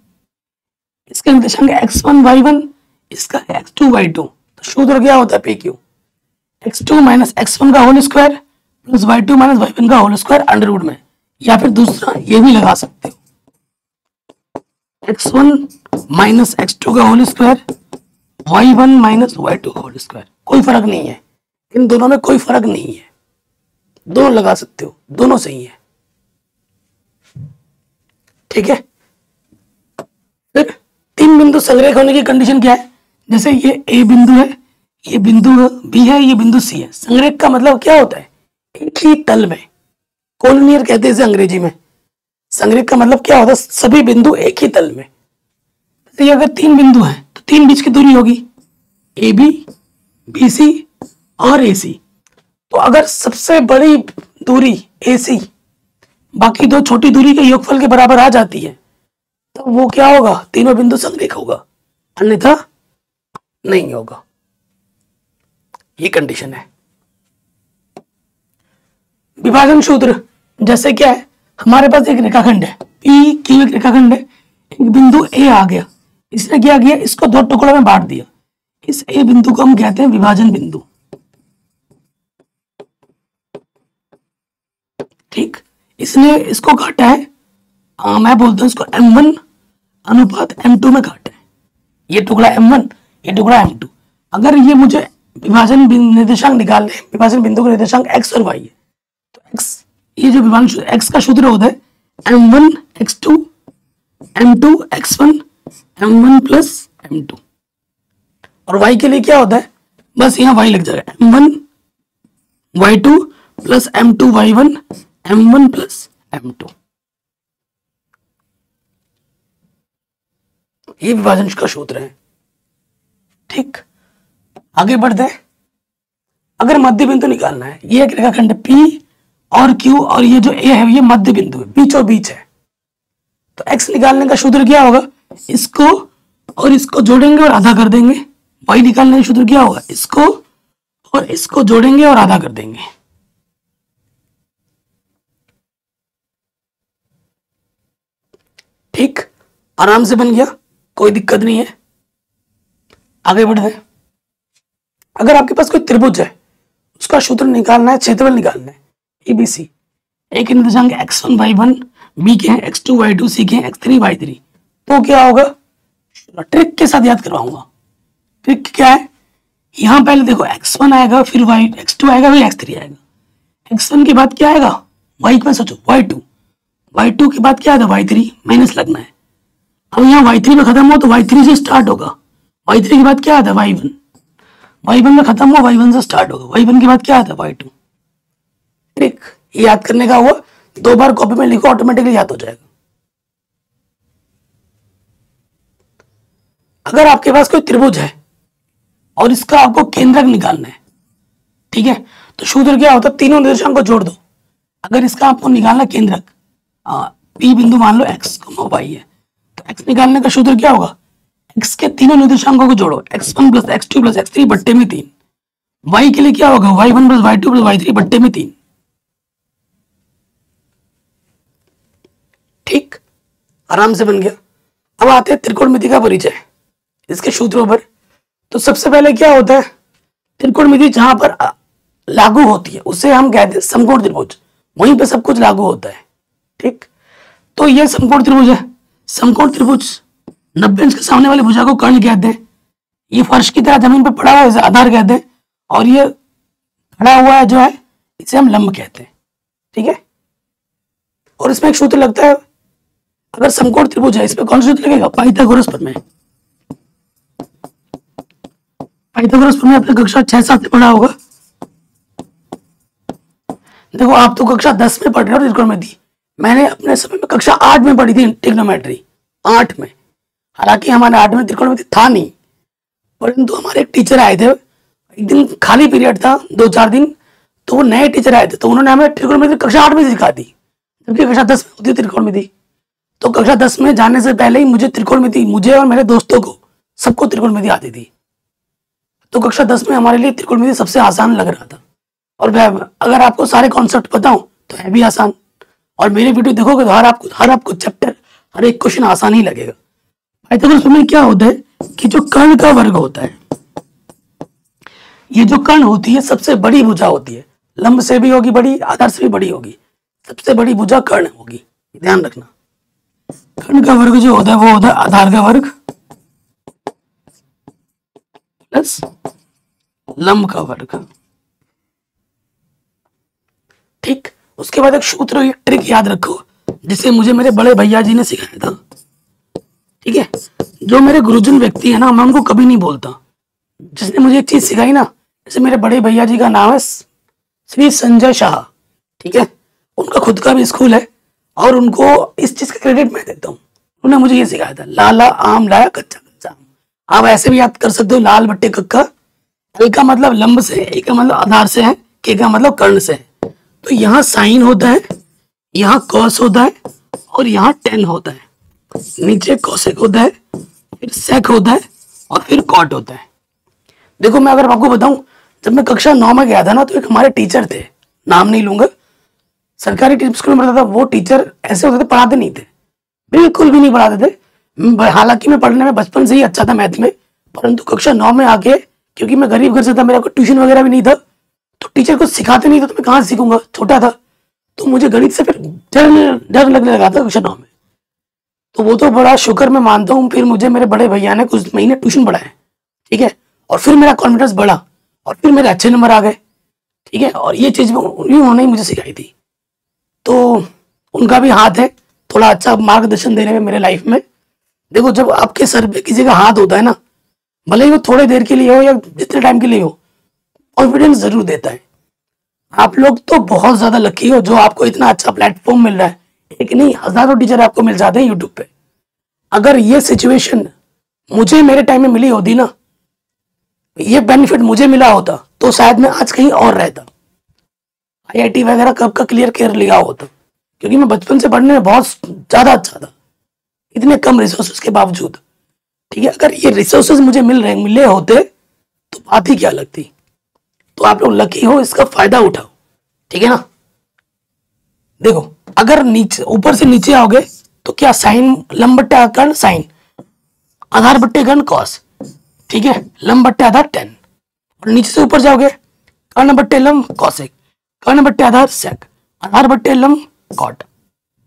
A: इसका निर्देशांक x1 y1, इसका x2 y2। तो सूत्र क्या होता है? PQ, x2 माइनस x1 का whole square plus y2 minus y1 का होल स्क्वायर अंडर रूट में। या फिर दूसरा ये भी लगा सकते हो, x1 माइनस x2 का whole square, y1 minus y2 का होल स्क्वायर। कोई फर्क नहीं है, इन दोनों में कोई फर्क नहीं है, दोनों लगा सकते हो, दोनों सही है। ठीक है, फिर 3 बिंदु संरेख होने की कंडीशन क्या है? जैसे ये A बिंदु है, ये बिंदु B है, ये बिंदु C है। संरेख का मतलब क्या होता है? एक ही तल में, कोलिनियर कहते हैं इसे अंग्रेजी में। संरेख का मतलब क्या होता है, सभी बिंदु एक ही तल में। तो ये अगर 3 बिंदु हैं तो 3 बीच की दूरी होगी, ए बी, बी सी और ए सी। तो अगर सबसे बड़ी दूरी ए सी बाकी 2 छोटी दूरी के योगफल के बराबर आ जाती है तो वो क्या होगा, तीनों बिंदु संरेख होगा, अन्यथा नहीं होगा। ये कंडीशन है। विभाजन सूत्र जैसे क्या है, हमारे पास एक रेखाखंड है, पी क्यू एक रेखाखंड है, एक बिंदु ए आ गया, इसने क्या किया, इसको 2 टुकड़ों में बांट दिया। इस ए बिंदु को हम कहते हैं विभाजन बिंदु। ठीक, इसने इसको काटा है, मैं बोलता हूं इसको M1 अनुपात M2 में काटा है। ये टुकड़ा M1, ये टुकड़ा M2। अगर ये मुझे विभाजन निर्देशांक निकालने, विभाजन बिंदु का निर्देशांक x और y है, तो x, ये जो विभाजन x का सूत्र होता है M1 x2 M2 x1 M1 plus M2, और y के लिए क्या होता है, बस यहाँ y लग जाएगा, M1 y2 plus M2 y1 M1 plus M2। ये विभाजन का सूत्र है। ठीक, आगे बढ़ते हैं। अगर मध्य बिंदु निकालना है, ये एक रेखाखंड P और Q और ये जो A है ये मध्य बिंदु है, बीचों बीच है, तो x निकालने का सूत्र क्या होगा, इसको और इसको जोड़ेंगे और आधा कर देंगे। y निकालने का सूत्र क्या होगा, इसको और इसको जोड़ेंगे और आधा कर देंगे। ठीक, आराम से बन गया, कोई दिक्कत नहीं है। आगे बढ़ते हैं। अगर आपके पास कोई त्रिभुज है, उसका सूत्र निकालना है, क्षेत्रफल निकालना है, ABC, एक निर्देशांक x1 y1, b के हैं x2 y2, c के हैं x3 y3, तो क्या होगा, ट्रिक के साथ याद करवाऊंगा। ट्रिक क्या है, यहां पहले देखो x1 आएगा, फिर x2 आएगा, फिर x3 आएगा। x1 के बाद क्या आएगा, y में सोचो y2, y2 के बाद क्या आएगा y3, माइनस लगना है। अब यहाँ y3 में खत्म हो तो y3 से स्टार्ट होगा, y3 के बाद क्या आता है y1, y1 में खत्म हुआ y1 से स्टार्ट होगा, y1 के बाद क्या आता है y2। ट्रिक ये याद करने का हुआ, 2 बार कॉपी में लिखो, ऑटोमेटिकली याद हो जाएगा। अगर आपके पास कोई त्रिभुज है और इसका आपको केंद्रक निकालना है, ठीक है, तो सूत्र क्या होता है, तीनों निर्देशांक को जोड़ दो। अगर इसका आपको निकालना केंद्रक, P बिंदु मान लो x y है, तो x निकालने का सूत्र क्या होगा, x के तीनों निर्देशांकों को जोड़ो, x1 plus x2 plus x3 बट्टे में 3। y के लिए क्या होगा, y1 plus y2 plus y3 बट्टे में 3। ठीक, आराम से बन गया। अब आते हैं त्रिकोणमिति का परिचय, इसके सूत्रों पर। तो सबसे पहले क्या होता है, त्रिकोणमिति जहां पर लागू होती है उसे हम कहते हैं समकोण त्रिभुज, वहीं पे सब कुछ लागू होता है। ठीक, तो ये समकोण त्रिभुज है। समकोण त्रिभुज 90 अंश के सामने वाली भुजा को कर्ण कहते हैं। ये फर्श की तरह जमीन पर पड़ा हुआ है, इसे आधार कहते हैं, और ये खड़ा हुआ है जो है इसे हम लंब कहते हैं। ठीक है, और इसमें एक सूत्र लगता है, अगर समकोण त्रिभुज है इसमें कौन सा सूत्र लगेगा, पाइथागोरस प्रमेय। पाइथागोरस प्रमेय आपने कक्षा 6-7 में पढ़ा होगा। देखो आप तो कक्षा 10 में पढ़ रहे हो त्रिकोणमिति, मैंने अपने समय में कक्षा 8 में पढ़ी थी ट्रिग्नोमेट्री, 8 में। हालांकि हमारे 8 में त्रिकोणमिति था नहीं, परंतु हमारे एक टीचर आए थे, एक दिन खाली पीरियड था 2-4 दिन, तो वो नए टीचर आए थे, तो उन्होंने हमें त्रिकोणमिति कक्षा 8 में सिखा दी, जबकि कक्षा 10 में होती है त्रिकोणमिति। तो कक्षा 10 में जाने से पहले ही मुझे त्रिकोणमिति, मुझे और मेरे दोस्तों को सबको त्रिकोणमिति आती थी। तो कक्षा 10 में हमारे लिए त्रिकोणमिति सबसे आसान लग रहा था। और अगर आपको सारे कॉन्सेप्ट पता हो तो है भी आसान, और मेरे वीडियो देखोगे तो हर आपको चैप्टर, हर एक क्वेश्चन आसान ही लगेगा। पाइथागोरस प्रमेय क्या होता है कि जो कर्ण का वर्ग होता है, ये जो कर्ण होती है सबसे बड़ी भुजा होती है, लंब से भी होगी बड़ी, आधार से भी बड़ी होगी, सबसे बड़ी भुजा कर्ण होगी, ध्यान रखना। कर्ण का वर्ग जो होता है वो होता है आधार का वर्ग प्लस लंब का वर्ग। ठीक, उसके बाद एक सूत्र, ट्रिक याद रखो, जिसे मुझे मेरे बड़े भैया जी ने सिखाया था। ठीक है, जो मेरे गुरुजन व्यक्ति है ना, मैं उनको कभी नहीं बोलता। जिसने मुझे एक चीज सिखाई ना, जैसे मेरे बड़े भैया जी का नाम है श्री संजय शाह। ठीक है, उनका खुद का भी स्कूल है, और उनको इस चीज का क्रेडिट मैं देता हूँ। उन्होंने मुझे ये सिखाया था, लाला आम लाया कच्चा कच्चा आम। आप ऐसे भी याद कर सकते हो, लाल बट्टे कक्का, एल का मतलब लंब से, ए का मतलब आधार से है, के का मतलब कर्ण से है। तो यहाँ साइन होता है, यहाँ कॉस होता है और यहाँ टेन होता है, नीचे कॉसेक होता है, फिर सेक होता है और फिर कॉट होता है। देखो मैं अगर आपको बताऊं, जब मैं कक्षा 9 में गया था ना, तो एक हमारे टीचर थे, नाम नहीं लूंगा, सरकारी स्कूल में पढ़ता था। वो टीचर ऐसे होते थे, पढ़ाते नहीं थे, बिल्कुल भी नहीं पढ़ाते थे। हालांकि मैं पढ़ने में बचपन से ही अच्छा था मैथ में, परंतु कक्षा 9 में आके, क्योंकि मैं गरीब घर से था, मेरा कोई ट्यूशन वगैरह भी नहीं था, तो टीचर कुछ सिखाते नहीं था, तो मैं कहाँ से सीखूंगा, छोटा था। तो मुझे गणित से फिर डर लगने लगा था कक्षा 9 में। तो वो तो बड़ा शुक्र मैं मानता हूँ, फिर मुझे मेरे बड़े भैया ने कुछ महीने ट्यूशन पढ़ाए, ठीक है, और फिर मेरा कॉन्फिडेंस बढ़ा और फिर मेरे अच्छे नंबर आ गए, ठीक है। और ये चीज उन्होंने ही मुझे सिखाई थी, तो उनका भी हाथ है थोड़ा अच्छा मार्गदर्शन देने में मेरे लाइफ में। देखो जब आपके सर पे किसी का हाथ होता है ना, भले ही वो थोड़े देर के लिए हो या जितने टाइम के लिए हो, कॉन्फिडेंस जरूर देता है। आप लोग तो बहुत ज्यादा लकी हो जो आपको इतना अच्छा प्लेटफॉर्म मिल रहा है। एक नहीं, हजारों टीचर आपको मिल जाते हैं यूट्यूब पे। अगर ये सिचुएशन मुझे मेरे टाइम में मिली होती ना, ये बेनिफिट मुझे मिला होता, तो शायद मैं आज कहीं और रहता, आईआईटी वगैरह कब का क्लियर कर लिया होता, क्योंकि मैं बचपन से पढ़ने में बहुत ज्यादा अच्छा था, इतने कम रिसोर्सेज के बावजूद, ठीक है। अगर ये रिसोर्सेज मुझे मिले होते तो बात ही क्या लगती। तो आप लोग लकी हो, इसका फायदा उठाओ, ठीक है ना। देखो अगर नीचे ऊपर से नीचे आओगे तो क्या, साइन लंब बट्टे आधार साइन, आधार बट्टे घन कॉस, ठीक है, लंब बट्टे आधार टेन। और नीचे से ऊपर जाओगे, कर्ण बट्टे लंब कॉसेक, कर्ण बट्टे आधार सेक, आधार बट्टे लंब कॉट,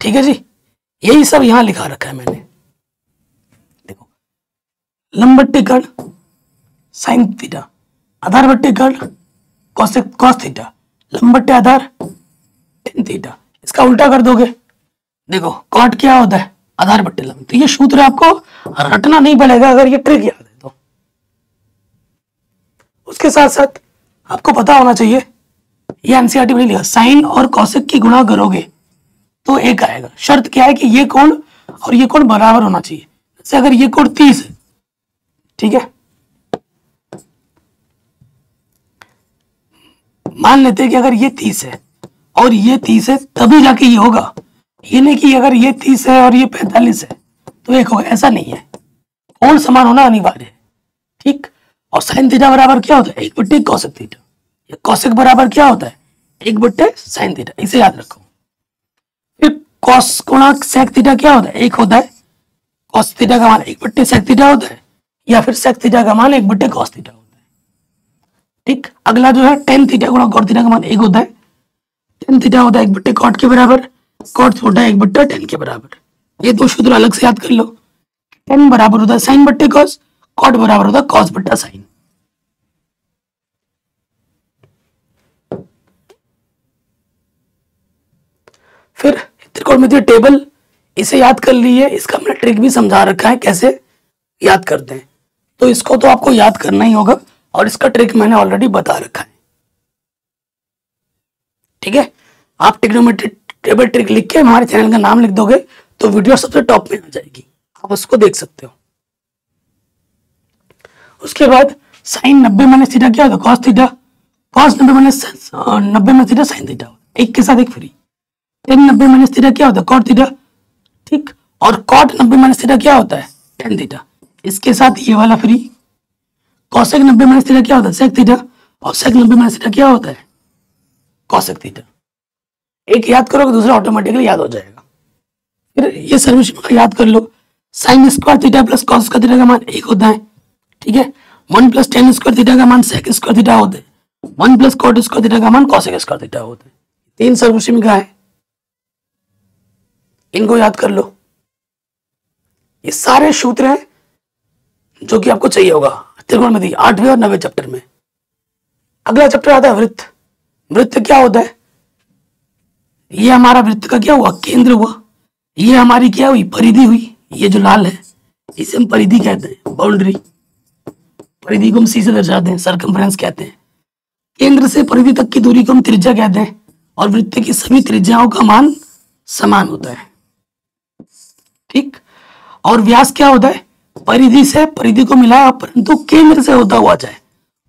A: ठीक है जी। यही सब यहां लिखा रखा है मैंने। देखो लंब बट्टे कर्ण साइन थीटा, आधार बट्टे कर्ण कॉसेक कॉस थीटा, लंब बट्टे आधार टेन थीटा। इसका उल्टा कर दोगे, देखो कॉट क्या होता है, आधार बट्टे लंब। तो ये सूत्र आपको रटना नहीं पड़ेगा अगर ये ट्रिक याद है तो। उसके साथ साथ आपको पता होना चाहिए, ये एनसीईआरटी में नहीं लिखा, साइन और कॉसेक की गुणा करोगे तो एक आएगा। शर्त क्या है कि ये कोण और ये कोण बराबर होना चाहिए। जैसे अगर ये कोण 30 है, ठीक है, मान लेते हैं कि अगर ये 30 है और ये 30 है, तभी जाके ये होगा। ये नहीं कि अगर ये 30 है और ये 45 है तो एक होगा, ऐसा नहीं है। कोण समान होना अनिवार्य है, ठीक। और साइन थीटा बराबर क्या होता है, 1/2 कॉसेक थीटा। या कॉसेक बराबर क्या होता है, 1/2 साइन थीटा, इसे याद रखो। फिर कॉस गुणा सेक थीटा क्या होता है, 1 होता है। कॉस थीटा का मान 1/2 सेक थीटा होता है, या फिर सेक थीटा का मान 1/2 कॉस थीटा होता है, ठीक। अगला जो है टेन थीटा गुणा कॉट थीटा का मान 1 होता है। टेन थीटा होता है 1/2 कॉट के बराबर, कॉट होता है 1/2 टेन के बराबर। ये दो सूत्र अलग से याद कर लो। टेन बराबर होता है साइन बट्टे कॉस, कॉट बराबर होता है कॉस बट्टा साइन। फिर त्रिकोणमितीय टेबल, इसे याद कर लीजिए। इसका मैंने ट्रिक भी समझा रखा है कैसे याद करते हैं, तो इसको तो आपको याद करना ही होगा, और इसका ट्रिक मैंने ऑलरेडी बता रखा है, ठीक है। आप ट्रिग्नोमेट्री टेबल ट्रिक लिख के हमारे चैनल का नाम लिख दोगे तो वीडियो सबसे टॉप में आ जाएगी, आप उसको देख सकते हो। उसके बाद साइन 90 माइनस थीटा क्या होता है, cos theta. Cos 90 minus theta sine theta, एक के साथ एक फ्री। टेन 90 माइनस थीटा क्या होता है, कॉट थीटा, ठीक। और कॉट 90 माइनस थीटा क्या होता है, टेन थीटा, इसके साथ ये वाला फ्री। कॉसेक 90 माइनस थीटा क्या होता है, सेक थीटा, और सेक 90 माइनस थीटा क्या होता है, कॉसेक थीटा। एक याद करोगे दूसरा ऑटोमेटिकली याद हो जाएगा। फिर ये सर्वशिमा याद कर लो, sine square theta plus cos square theta का मान 1 होता है, ठीक है। 1 प्लस टेन स्क्वायर थीटा का मान सेक स्क्वायर थीटा होता है। 1 प्लस कॉट स्क्वायर थीटा का मान कॉसेक स्क्वायर थीटा होता है। 3 सर्वशिमा है, इनको याद कर लो। ये सारे सूत्र हैं जो कि आपको चाहिए होगा त्रिकोणमिति 8वें और 9वें चैप्टर में। अगला चैप्टर आता है वृत्त। वृत्त क्या होता है, ये हमारा वृत्त का क्या हुआ, केंद्र हुआ। ये हमारी क्या हुई, परिधि हुई। ये जो लाल है इसे हम परिधि कहते हैं, बाउंड्री। परिधि को हम सी से दर्शाते हैं, सरकमफ्रेंस कहते हैं। केंद्र से परिधि तक की दूरी को हम त्रिज्या कहते हैं। और वृत्त की सभी त्रिज्याओं का मान समान होता है। ठीक, और व्यास क्या होता है? परिधि से परिधि को मिलाया परंतु केंद्र से होता हुआ जाए,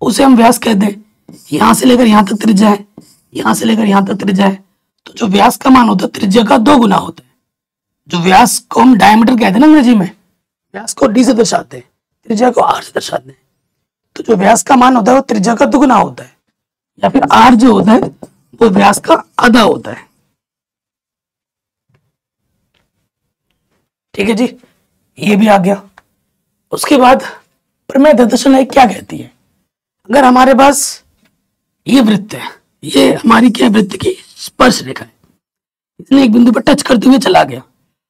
A: उसे हम व्यास कहते हैं। यहां से लेकर यहां तक त्रिज्या है, यहां से लेकर यहां तक त्रिज्या है, तो जो व्यास का मान होता है त्रिज्या का 2 गुना होता है। जो व्यास को हम डायमीटर कहते हैं ना अंग्रेजी में, व्यास को डी से दर्शाते हैं, त्रिज्या को आर से दर्शाते हैं। तो जो व्यास का मान होता है वो त्रिज्या का 2 गुना होता है, या फिर आर जो होता है वो व्यास का आधा होता है। ठीक है जी, ये भी आ गया। उसके बाद प्रमेय 10.1 क्या कहती है? अगर हमारे पास ये वृत्त है, ये हमारी क्या वृत्त की स्पर्श रेखा है, इसने एक बिंदु पर टच करते हुए चला गया,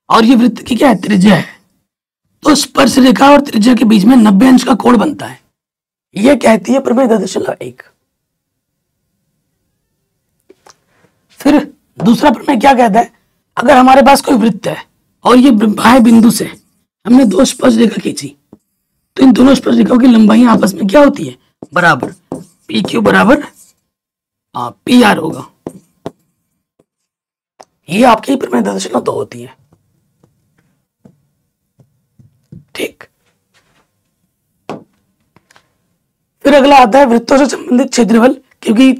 A: और ये वृत्त की क्या है? त्रिज्या है। तो स्पर्श रेखा और त्रिज्या के बीच में 90 अंश का कोण बनता है। यह कहती है प्रमेय 10.1। फिर दूसरा प्रमेय क्या कहता है? अगर हमारे पास कोई वृत्त है और ये बाह्य बिंदु से हमने 2 स्पर्श रेखा खींची, तो इन दोनों स्पर्श रेखाओं की लंबाई आपस में क्या होती है? बराबर। पी क्यू बराबर पी आर होगा। ये आपकी प्रमेय 10.2 होती है। ठीक, फिर अगला आता है वृत्तों से संबंधित क्षेत्रफल। क्योंकि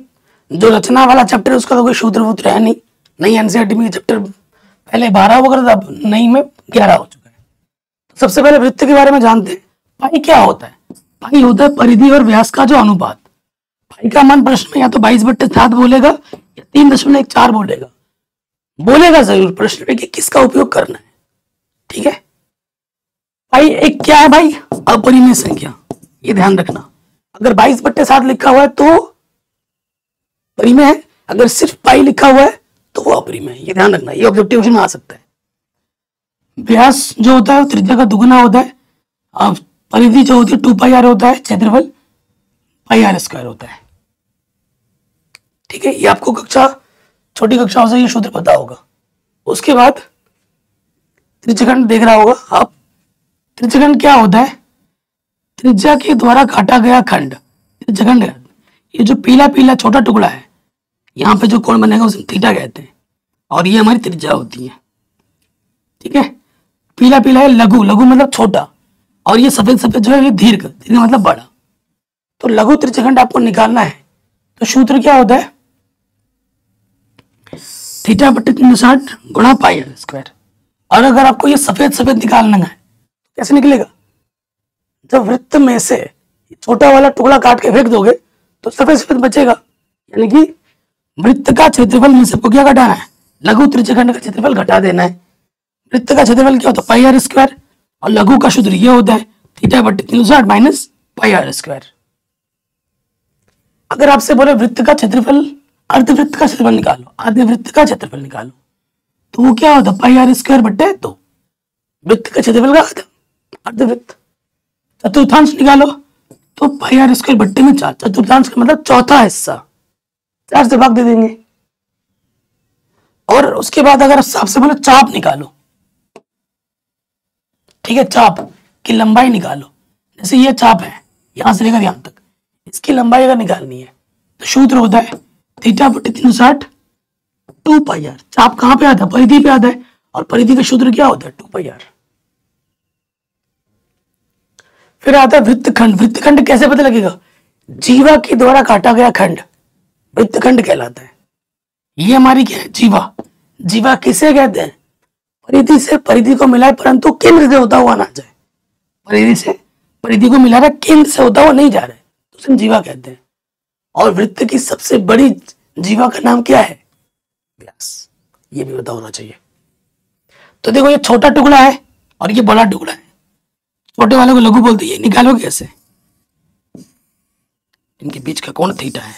A: जो रचना वाला चैप्टर है उसका तो कोई सूत्र वूत्र है नहीं एनसीईआरटी में चैप्टर पहले 12 हुआ करता था, अब नहीं में 11 हो चुका है। तो सबसे पहले वृत्त के बारे में जानते हैं। पाई क्या होता है? पाई होता है परिधि और व्यास का जो अनुपात। पाई का मान प्रश्न में या तो 22/7 बोलेगा या 3.14 बोलेगा जरूर प्रश्न में कि किसका उपयोग करना है। ठीक है, पाई एक क्या है भाई? अपरिमेय संख्या, ये ध्यान रखना। अगर 22/7 लिखा हुआ है तो परिमेय है, अगर सिर्फ पाई लिखा हुआ है तो वो अपरिमेय है, ये ध्यान रखना। ये ऑब्जेक्टिव क्वेश्चन में आ सकता है। व्यास जो होता है वो त्रिज्या का 2 गुना होता है। अब परिधि जो होती है 2πr होता है, क्षेत्रफल πr² होता है। ठीक है, ये आपको छोटी कक्षाओं से ये सूत्र पता होगा। उसके बाद त्रिज्यखंड देख रहा होगा आप। त्रिज्यखंड क्या होता है? त्रिज्या के द्वारा काटा गया खंड त्रिज्यखंड है। ये जो पीला पीला छोटा टुकड़ा है, यहाँ पे जो कोण बनेगा उसे थीटा कहते हैं, और ये हमारी त्रिज्या होती है। ठीक है, पीला पीला है लघु, लघु मतलब छोटा, और ये सफेद सफेद जो है ये दीर्घ, दीर्घ मतलब बड़ा। तो लघु त्रिज्यखंड आपको निकालना है तो सूत्र क्या होता है? θ/360 गुणा πr²। और अगर आपको ये सफेद सफेद निकालना है कैसे निकलेगा? जब वृत्त में से छोटा वाला टुकड़ा काट के फेंक दोगे तो सफेद सफेद बचेगा, यानी कि वृत्त का क्षेत्रफल में सबको क्या घटाना है? लघु त्रिज्यखंड का क्षेत्रफल घटा देना है। वृत्त का क्षेत्रफल क्या होता है? πr², और लघु का सूत्र ये होता है θ/360 - πr²। अगर आपसे बोले वृत्त का क्षेत्रफल, अर्धवृत्त का क्षेत्रफल निकालो, आधे का क्षेत्रफल निकालो, तो वो क्या होता है? πr²/2। वृत्त का क्षेत्रफल का आधा, अर्धवृत्त। चतुर्थांश निकालो तो πr²/4। चतुर्थांश का मतलब चौथा हिस्सा, 4 से भाग दे देंगे। और उसके बाद अगर आपसे बोले चाप निकालो, ठीक है, चाप की लंबाई निकालो। जैसे ये चाप है यहां से लेकर यहां तक, इसकी लंबाई अगर निकालनी है तो सूत्र होता है θ/360 2πr। चाप कहां पे आता है? परिधि पे आता है, और परिधि का सूत्र क्या होता है? 2πr। फिर आता है वृत्तखंड। वृत्तखंड कैसे पता लगेगा? जीवा के द्वारा काटा गया खंड वृत्तखंड कहलाता है। ये हमारी क्या है? जीवा। जीवा किसे कहते हैं? परिधि से परिधि को मिलाए परंतु केंद्र से होता हुआ ना जाए। परिधि से परिधि को मिला रहा, केंद्र से होता हुआ नहीं जा रहा है, तो उसे जीवा कहते हैं। और वृत्त की सबसे बड़ी जीवा का नाम क्या है? व्यास। ये भी पता होना चाहिए। तो देखो, ये छोटा टुकड़ा है और ये बड़ा टुकड़ा है। छोटे वाले को लघु बोलते हैं। ये निकालो कैसे? इनके बीच का कोण थीटा है।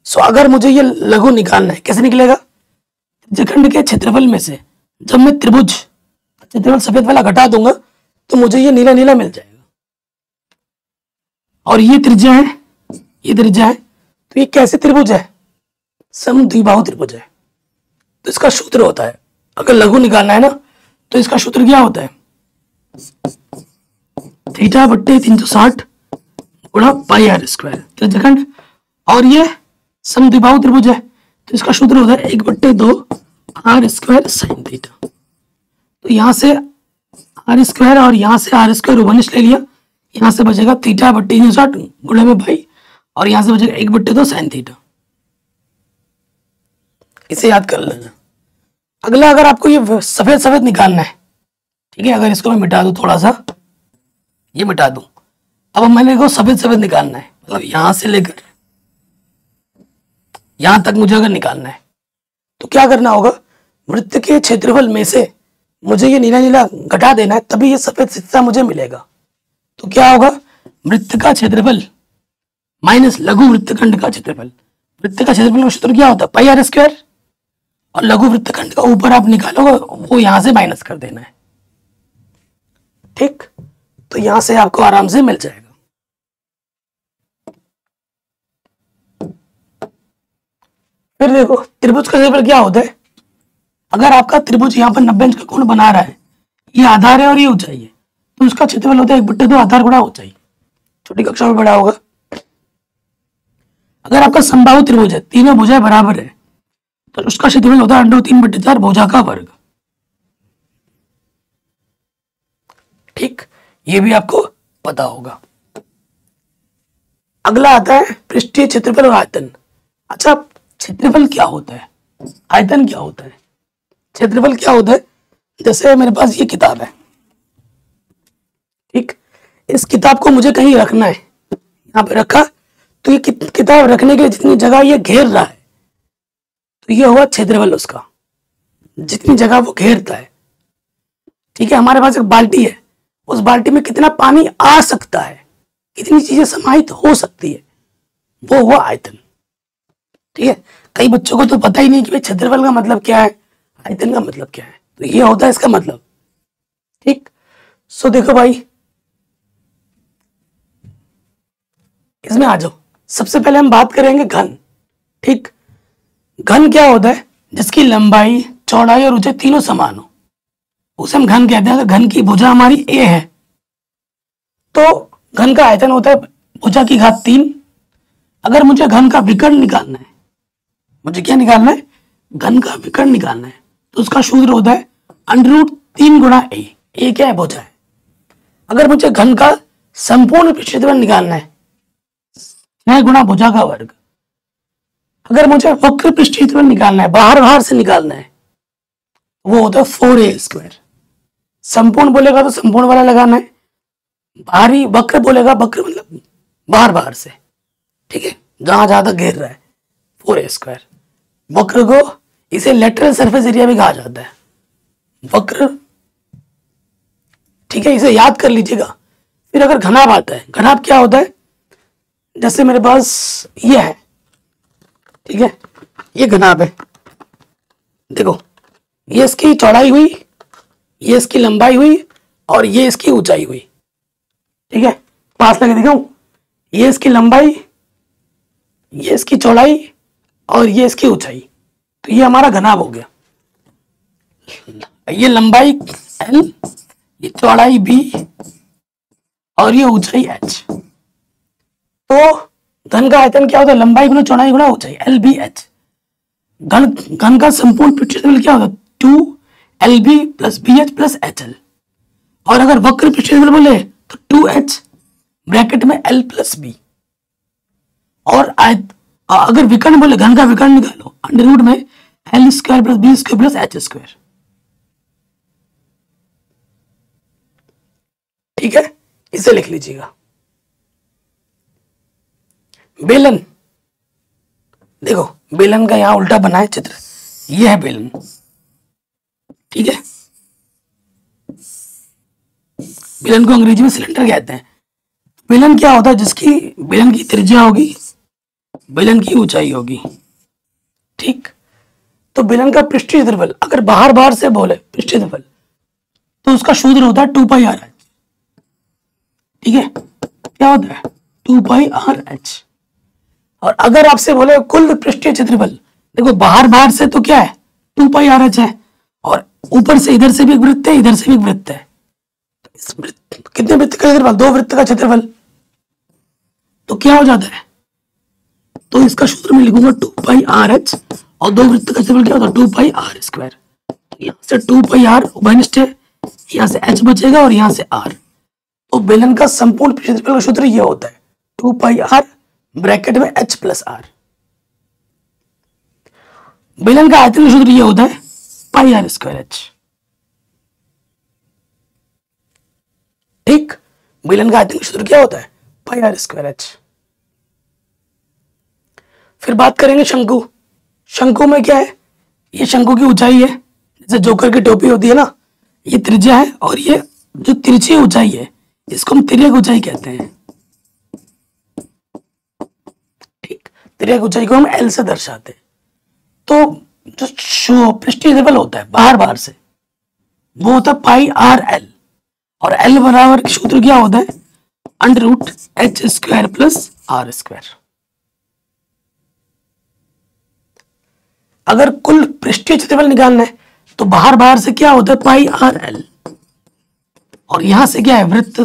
A: सो अगर मुझे ये लघु निकालना है, कैसे निकलेगा? त्रिज्यखंड के क्षेत्रफल में से जब मैं त्रिभुज क्षेत्रफल सफेद वाला घटा दूंगा तो मुझे ये नीला नीला मिल जाएगा। और ये त्रिज्या है, ये त्रिज्या है, तो ये कैसे त्रिभुज है? समद्विबाहु त्रिभुज है। तो इसका सूत्र होता है, अगर लघु निकालना है ना तो इसका सूत्र क्या होता है? θ/360 गुणा πr² त्रिज्यखंड। और ये समद्विबाहु त्रिभुज है तो इसका सूत्र होता है 1/2 आर स्क्वायर साइन थीटा। तो यहां से आर स्क्वायर और यहां से आर स्क्वायर वनिश ले लिया, यहां से बचेगा थीटा बट्टी 60 गुणे में भाई, और यहां से बचेगा 1/2 साइन थीटा। इसे याद कर लेना। अगला, अगर आपको ये सफेद सफेद निकालना है, ठीक है, अगर इसको मैं मिटा दूं, थोड़ा सा ये मिटा दूं, अब मैंने को सफेद सफेद निकालना है, मतलब यहां से लेकर यहां तक मुझे अगर निकालना है तो क्या करना होगा, वृत्त के क्षेत्रफल में से मुझे ये नीला नीला घटा देना है, तभी ये सफेद हिस्सा मुझे मिलेगा। तो क्या होगा, वृत्त का क्षेत्रफल माइनस लघु वृत्तखंड का क्षेत्रफल। वृत्त का क्षेत्रफल का सूत्र क्या होता है, पाई आर स्क्वायर, और लघु वृत्तखंड का ऊपर आप निकालोगे वो यहां से माइनस कर देना है। ठीक, तो यहां से आपको आराम से मिल जाएगा। फिर देखो त्रिभुज का क्षेत्रफल क्या होता है। अगर आपका त्रिभुज यहाँ पर 90 अंश का कोण बना रहा है, ये आधार है और ये ऊंचाई है, तो उसका क्षेत्रफल होता है 1/2 आधार गुणा ऊंचाई। छोटी कक्षा में बड़ा होगा। अगर आपका समबाहु त्रिभुज है, तीनों भुजाएं बराबर है, तो उसका क्षेत्रफल होता है √3/4 भुजा का वर्ग। ठीक, ये भी आपको पता होगा। अगला आता है पृष्ठीय क्षेत्रफल और आयतन। अच्छा, क्षेत्रफल क्या होता है, आयतन क्या होता है। क्षेत्रफल क्या होता है, जैसे मेरे पास ये किताब है, ठीक, इस किताब को मुझे कहीं रखना है, यहां पे रखा, तो ये किताब रखने के लिए जितनी जगह ये घेर रहा है, तो ये हुआ क्षेत्रफल उसका, जितनी जगह वो घेरता है। ठीक है, हमारे पास एक बाल्टी है, उस बाल्टी में कितना पानी आ सकता है, कितनी चीजें समाहित हो सकती है, वो हुआ आयतन। ठीक है, कई बच्चों को तो पता ही नहीं कि क्षेत्रफल का मतलब क्या है, आयतन का मतलब क्या है, तो ये होता है इसका मतलब। ठीक, सो देखो भाई, इसमें आ जाओ। सबसे पहले हम बात करेंगे घन। ठीक, घन क्या होता है, जिसकी लंबाई, चौड़ाई और ऊंचाई तीनों समान हो, उसे हम घन कहते हैं। अगर घन की भुजा हमारी a है, तो घन का आयतन होता है भुजा की घात 3। अगर मुझे घन का विकर्ण निकालना है, मुझे क्या निकालना है, घन का विकर्ण निकालना है, तो उसका सूत्र होता है √3 गुणा a। a क्या है, भुजा है। अगर मुझे घन का संपूर्ण क्षेत्रफल निकालना है, 6 गुणा भुजा का वर्ग। अगर मुझे वक्र क्षेत्रफल निकालना है, बाहर बाहर से निकालना है, वो होता है 4a²। संपूर्ण बोलेगा तो संपूर्ण वाला लगाना है, बाहरी वक्र बोलेगा, वक्र मतलब बाहर बाहर से, ठीक है, जहां जहां तक घेर रहा है, 4a²। वक्र को इसे लेटरल सरफेस एरिया भी कहा जाता है, वक्र। ठीक है, इसे याद कर लीजिएगा। फिर अगर घनाभ आता है, घनाभ क्या होता है, जैसे मेरे पास ये है, ठीक है, ये घनाभ है, देखो, ये इसकी चौड़ाई हुई, ये इसकी लंबाई हुई, और ये इसकी ऊंचाई हुई। ठीक है, पास लगे दिखाऊं, ये इसकी लंबाई, ये इसकी चौड़ाई, और ये इसकी ऊंचाई, तो ये हमारा घनाभ हो गया। ये लंबाई l, ये चौड़ाई b, और ये ऊंचाई h। तो घन का आयतन क्या होता है, लंबाई गुना चौड़ाई गुना ऊंचाई, LBH। घन का संपूर्ण क्षेत्रफल क्या होता है, 2LB + BH + HL। और अगर वक्र क्षेत्रफल बोले तो 2H ब्रैकेट में L + B। और अगर विकर्ण बोले, घन का विकर्ण निकालो, √ में L² + B² + H²। ठीक है, इसे लिख लीजिएगा। बेलन, देखो बेलन का यहां उल्टा बना है चित्र, ये है बेलन। ठीक है, बेलन को अंग्रेजी में सिलेंडर कहते हैं। बेलन क्या होता है, जिसकी बेलन की त्रिज्या होगी, बेलन की ऊंचाई होगी। ठीक, तो बेलन का पृष्ठीय क्षेत्रफल अगर बाहर बाहर से बोले पृष्ठीय क्षेत्रफल, तो उसका सूत्र होता है 2πRh। ठीक है, क्या होता है, 2πRh। और अगर आपसे बोले कुल पृष्ठीय क्षेत्रफल, देखो बाहर बाहर से तो क्या है, 2πRh है, और ऊपर से इधर से भी एक वृत्त है, इधर से भी एक वृत्त है। इस वृत्त, कितने वृत्त का क्षेत्रफल, 2 वृत्त का क्षेत्रफल, तो क्या हो जाता है, तो इसका सूत्र मैं लिखूंगा 2πRh, और दो वृत्त का क्षेत्रफल क्या होता है 2πr²। यहाँ से 2πr उभयनिष्ठ है, यहाँ से h बचेगा और यहाँ से r। तो बेलन का संपूर्ण क्षेत्रफल का सूत्र ये होता है 2πr ब्रैकेट में h + r। बेलन का आयतन का सूत्र ये होता है πr²h। ठीक, बेलन का आयतन का सूत्र क्या होता है πr²h। फिर बात करेंगे शंकु। शंकु में क्या है, ये शंकु की ऊंचाई है, जैसे जोकर की टोपी होती है ना, ये त्रिज्या है और ये जो तिरछी ऊंचाई है इसको हम तिर्यक ऊंचाई कहते हैं। ठीक, तिर्यक ऊंचाई को हम L से दर्शाते हैं। तो जो पृष्ठीय क्षेत्रफल होता है बाहर से वो होता है πrl, और L बराबर सूत्र क्या होता है √h² + r²। अगर कुल पृष्ठीय क्षेत्रफल निकालना है तो बाहर से क्या होता है πrl, और यहां से क्या है वृत्त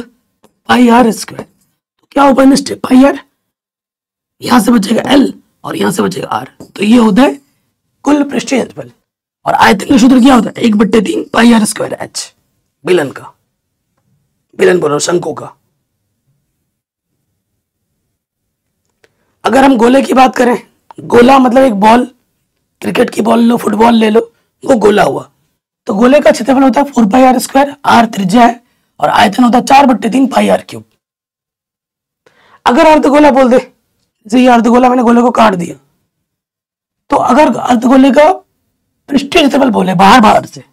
A: πr²। तो क्या उभयनिष्ठ है πr, यहां से बचेगा l और यहां से बचेगा r। तो ये होता है कुल पृष्ठीय क्षेत्रफल। और आयतन का सूत्र क्या होता है 1/3 πr²h। बेलन का, बेलन बोलो शंकु का। अगर हम गोले की बात करें, गोला मतलब एक बॉल, क्रिकेट की बॉल लो, फुटबॉल ले लो, वो गोला हुआ। तो गोले का क्षेत्रफल होता है 4πr², r त्रिज्या है और आयतन होता है 4/3 πr³। अगर अर्धगोला बोल दे, जैसे ये अर्धगोला, मैंने गोले को काट दिया, तो अगर अर्धगोले का पृष्ठीय क्षेत्रफल बोले बाहर से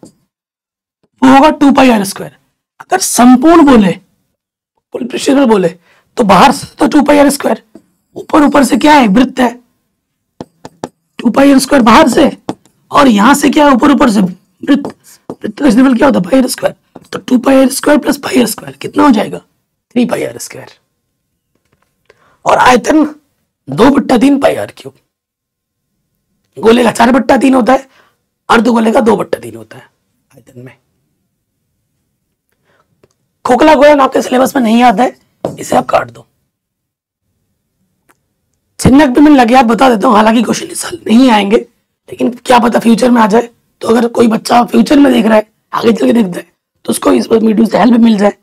A: वो होगा 2πr²। अगर संपूर्ण बोले, कुल पृष्ठीय क्षेत्रफल बोले, तो बाहर से तो 2πr², ऊपर से क्या है वृत्त है 2πr² बाहर से, और यहां से क्या है ऊपर से वृत्त का क्षेत्रफल क्या होता है πr²। तो 2πr² + πr² कितना हो जाएगा 3πr²। और आयतन 2/3 πr³। गोले का 4/3 होता है, अर्धगोले का 2/3 होता है आयतन में। खोखला गोला आपके सिलेबस में नहीं आता है, इसे आप काट दो। चिन्हक भी मैं लगातार बता देता हूँ, हालांकि क्वेश्चन इस साल नहीं आएंगे, लेकिन क्या पता फ्यूचर में आ जाए। तो अगर कोई बच्चा फ्यूचर में देख रहा है, आगे चल के देखता है, तो उसको इस वीडियो से हेल्प मिल जाए,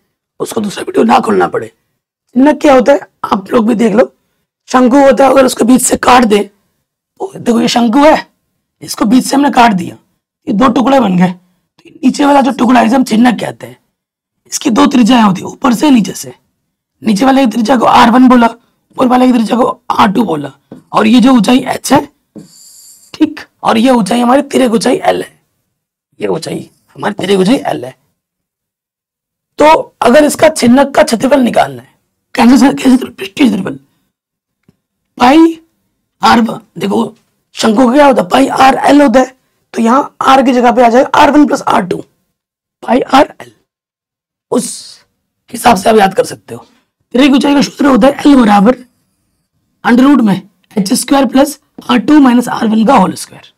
A: उसको दूसरा वीडियो ना खोलना पड़े। चिन्हक क्या होता है आप लोग भी देख लो, शंकु होता है, अगर उसको बीच से काट दे, तो देखो ये शंकु है, इसको बीच से हमने काट दिया, ये 2 टुकड़े बन गए। तो नीचे वाला जो टुकड़ा है हम चिन्हक कहते हैं। इसकी 2 त्रिज्याएं होती है, ऊपर से नीचे से। नीचे वाले की त्रिज्या को r1 बोला, ऊपर वाले की त्रिज्या को r2 बोला, और ये जो ऊंचाई h है, ठीक, और ये ऊंचाई हमारी तिर्यक ऊंचाई l है। ये ऊंचाई हमारी तिर्यक ऊंचाई l है। तो अगर इसका चिन्हक का क्षेत्रफल निकालना है, कैसे पृष्ठीय क्षेत्रफल πr1, देखो शंकु का क्या होता है πrl होता है, तो यहाँ r की जगह पे आ जाएगा r1 + r2 πrl। उस हिसाब से आप याद कर सकते हो। तिर्यक ऊंचाई का सूत्र होता है l बराबर √ में h² + r2 - r1 का होल स्क्वायर।